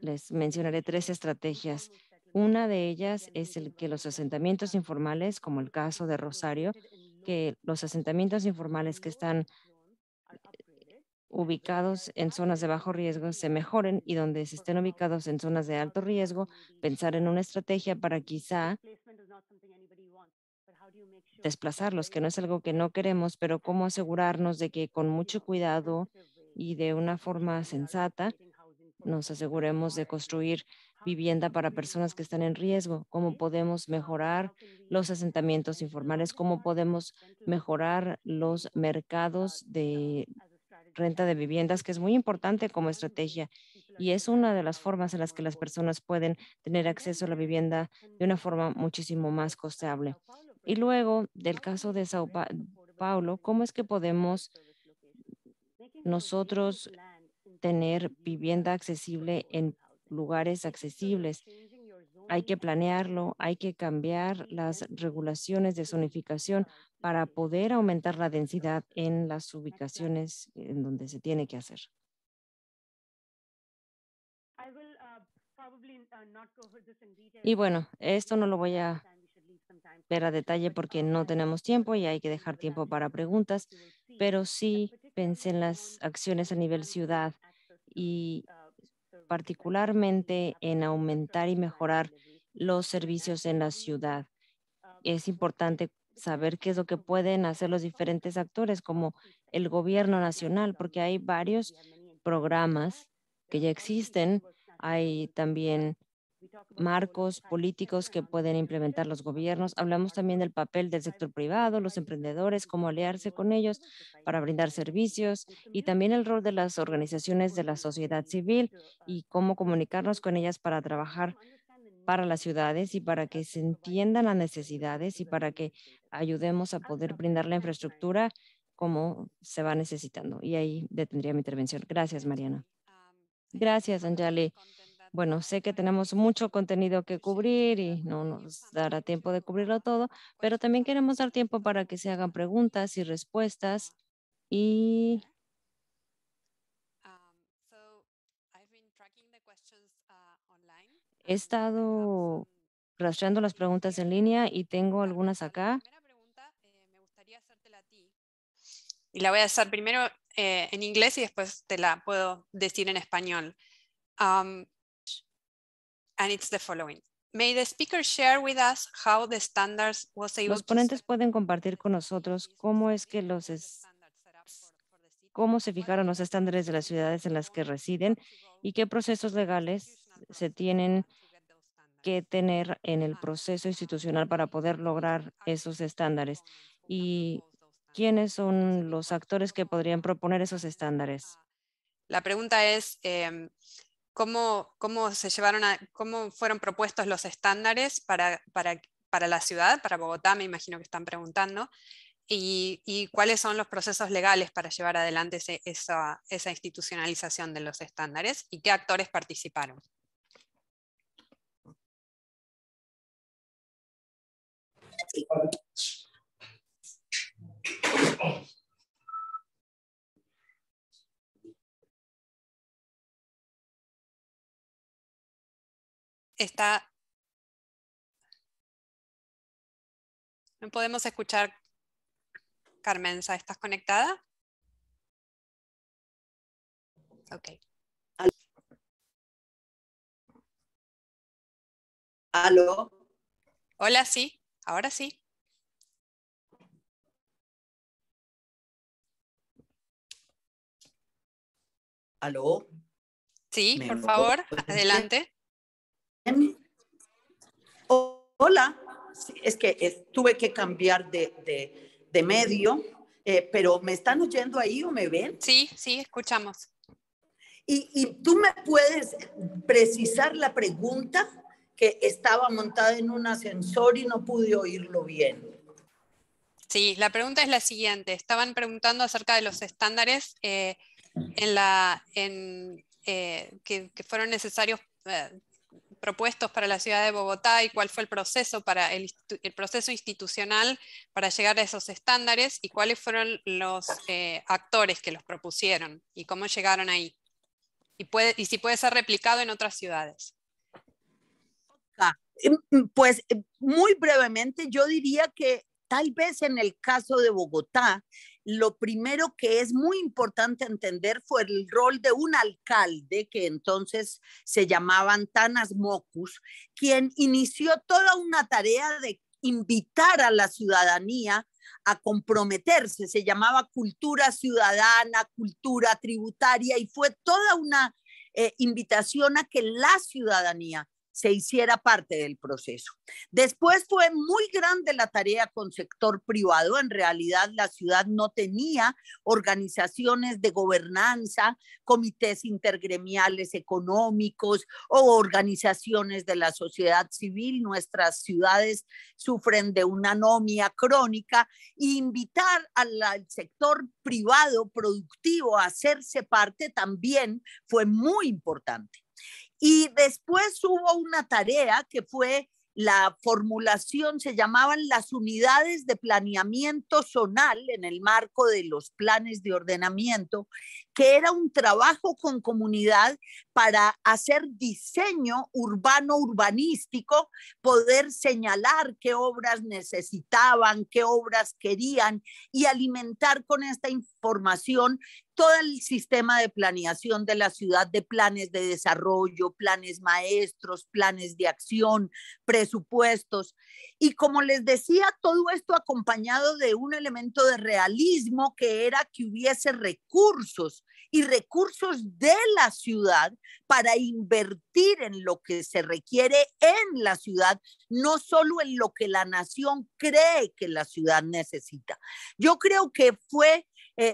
les mencionaré 3 estrategias. Una de ellas es el que los asentamientos informales, como el caso de Rosario, que los asentamientos informales que están ubicados en zonas de bajo riesgo se mejoren y donde se estén ubicados en zonas de alto riesgo, pensar en una estrategia para quizá desplazarlos, que no es algo que no queremos, pero cómo asegurarnos de que con mucho cuidado y de una forma sensata nos aseguremos de construir vivienda para personas que están en riesgo, cómo podemos mejorar los asentamientos informales, cómo podemos mejorar los mercados de renta de viviendas, que es muy importante como estrategia y es una de las formas en las que las personas pueden tener acceso a la vivienda de una forma muchísimo más costeable. Y luego, del caso de Paulo, ¿cómo es que podemos nosotros tener vivienda accesible en lugares accesibles? Hay que planearlo, hay que cambiar las regulaciones de zonificación para poder aumentar la densidad en las ubicaciones en donde se tiene que hacer. Y bueno, esto no lo voy a ver a detalle porque no tenemos tiempo y hay que dejar tiempo para preguntas, pero sí pensé en las acciones a nivel ciudad y particularmente en aumentar y mejorar los servicios en la ciudad. Es importante saber qué es lo que pueden hacer los diferentes actores, como el gobierno nacional, porque hay varios programas que ya existen. Hay también marcos políticos que pueden implementar los gobiernos. Hablamos también del papel del sector privado, los emprendedores, cómo aliarse con ellos para brindar servicios y también el rol de las organizaciones de la sociedad civil y cómo comunicarnos con ellas para trabajar para las ciudades y para que se entiendan las necesidades y para que ayudemos a poder brindar la infraestructura como se va necesitando. Y ahí detendría mi intervención. Gracias, Mariana. Gracias, Anjali. Bueno, sé que tenemos mucho contenido que cubrir y no nos dará tiempo de cubrirlo todo, pero también queremos dar tiempo para que se hagan preguntas y respuestas. Y he estado rastreando las preguntas en línea y tengo algunas acá. Me gustaría hacértela a ti. Y la voy a hacer primero en inglés y después te la puedo decir en español. And it's the following. May the speaker share with us how the standards was able Los to ponentes pueden compartir con nosotros cómo es que cómo se fijaron los estándares de las ciudades en las que residen y qué procesos legales se tienen que tener en el proceso institucional para poder lograr esos estándares y quiénes son los actores que podrían proponer esos estándares. La pregunta es ¿cómo fueron propuestos los estándares para la ciudad, para Bogotá, me imagino que están preguntando, y cuáles son los procesos legales para llevar adelante esa institucionalización de los estándares y qué actores participaron. No podemos escuchar. Carmenza, ¿estás conectada? Ok. ¿Aló? Hola, sí, ahora sí. ¿Aló? Sí, por favor, adelante. Hola, sí, es que tuve que cambiar de medio, pero ¿me están oyendo ahí o me ven? Sí, sí, escuchamos. ¿Y tú me puedes precisar la pregunta? Que estaba montada en un ascensor y no pude oírlo bien. Sí, la pregunta es la siguiente. Estaban preguntando acerca de los estándares que fueron necesarios propuestos para la ciudad de Bogotá y cuál fue el proceso el proceso institucional para llegar a esos estándares y cuáles fueron los actores que los propusieron y cómo llegaron ahí. Y si puede ser replicado en otras ciudades. Pues muy brevemente yo diría que tal vez en el caso de Bogotá, lo primero que es muy importante entender fue el rol de un alcalde que entonces se llamaban Tanas Mockus, quien inició toda una tarea de invitar a la ciudadanía a comprometerse. Se llamaba cultura ciudadana, cultura tributaria, y fue toda una invitación a que la ciudadanía se hiciera parte del proceso. Después fue muy grande la tarea con sector privado. En realidad la ciudad no tenía organizaciones de gobernanza, comités intergremiales económicos o organizaciones de la sociedad civil. Nuestras ciudades sufren de una anomia crónica. Invitar al sector privado productivo a hacerse parte también fue muy importante. Y después hubo una tarea que fue la formulación, se llamaban las unidades de planeamiento zonal en el marco de los planes de ordenamiento, que era un trabajo con comunidad para hacer diseño urbano urbanístico, poder señalar qué obras necesitaban, qué obras querían y alimentar con esta información todo el sistema de planeación de la ciudad, de planes de desarrollo, planes maestros, planes de acción, presupuestos. Y como les decía, todo esto acompañado de un elemento de realismo que era que hubiese recursos y recursos de la ciudad para invertir en lo que se requiere en la ciudad, no solo en lo que la nación cree que la ciudad necesita. Yo creo que fue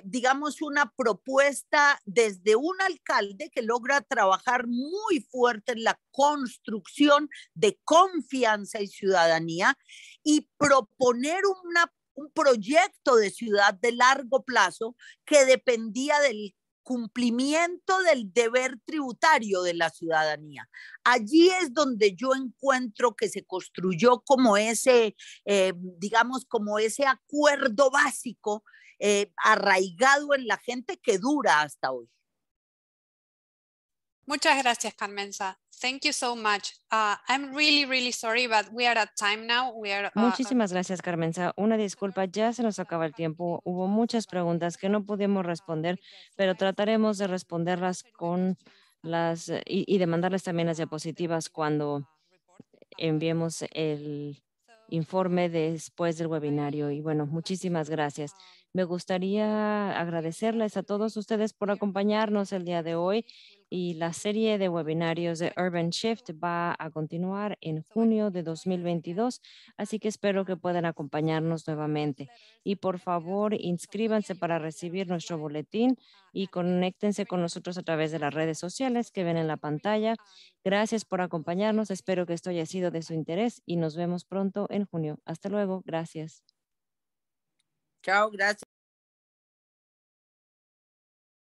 digamos, una propuesta desde un alcalde que logra trabajar muy fuerte en la construcción de confianza y ciudadanía y proponer un proyecto de ciudad de largo plazo que dependía del cumplimiento del deber tributario de la ciudadanía. Allí es donde yo encuentro que se construyó como ese, digamos, como ese acuerdo básico arraigado en la gente que dura hasta hoy. Muchas gracias, Carmenza. Thank you so much. I'm really, really sorry, but we are at time now. Muchísimas gracias, Carmenza. Una disculpa, ya se nos acaba el tiempo. Hubo muchas preguntas que no pudimos responder, pero trataremos de responderlas con y de mandarles también las diapositivas cuando enviemos el informe después del webinario. Y bueno, muchísimas gracias. Me gustaría agradecerles a todos ustedes por acompañarnos el día de hoy Y la serie de webinarios de Urban Shift va a continuar en junio de 2022, así que espero que puedan acompañarnos nuevamente. Y por favor, inscríbanse para recibir nuestro boletín y conéctense con nosotros a través de las redes sociales que ven en la pantalla. Gracias por acompañarnos. Espero que esto haya sido de su interés y nos vemos pronto en junio. Hasta luego. Gracias. Chao, gracias.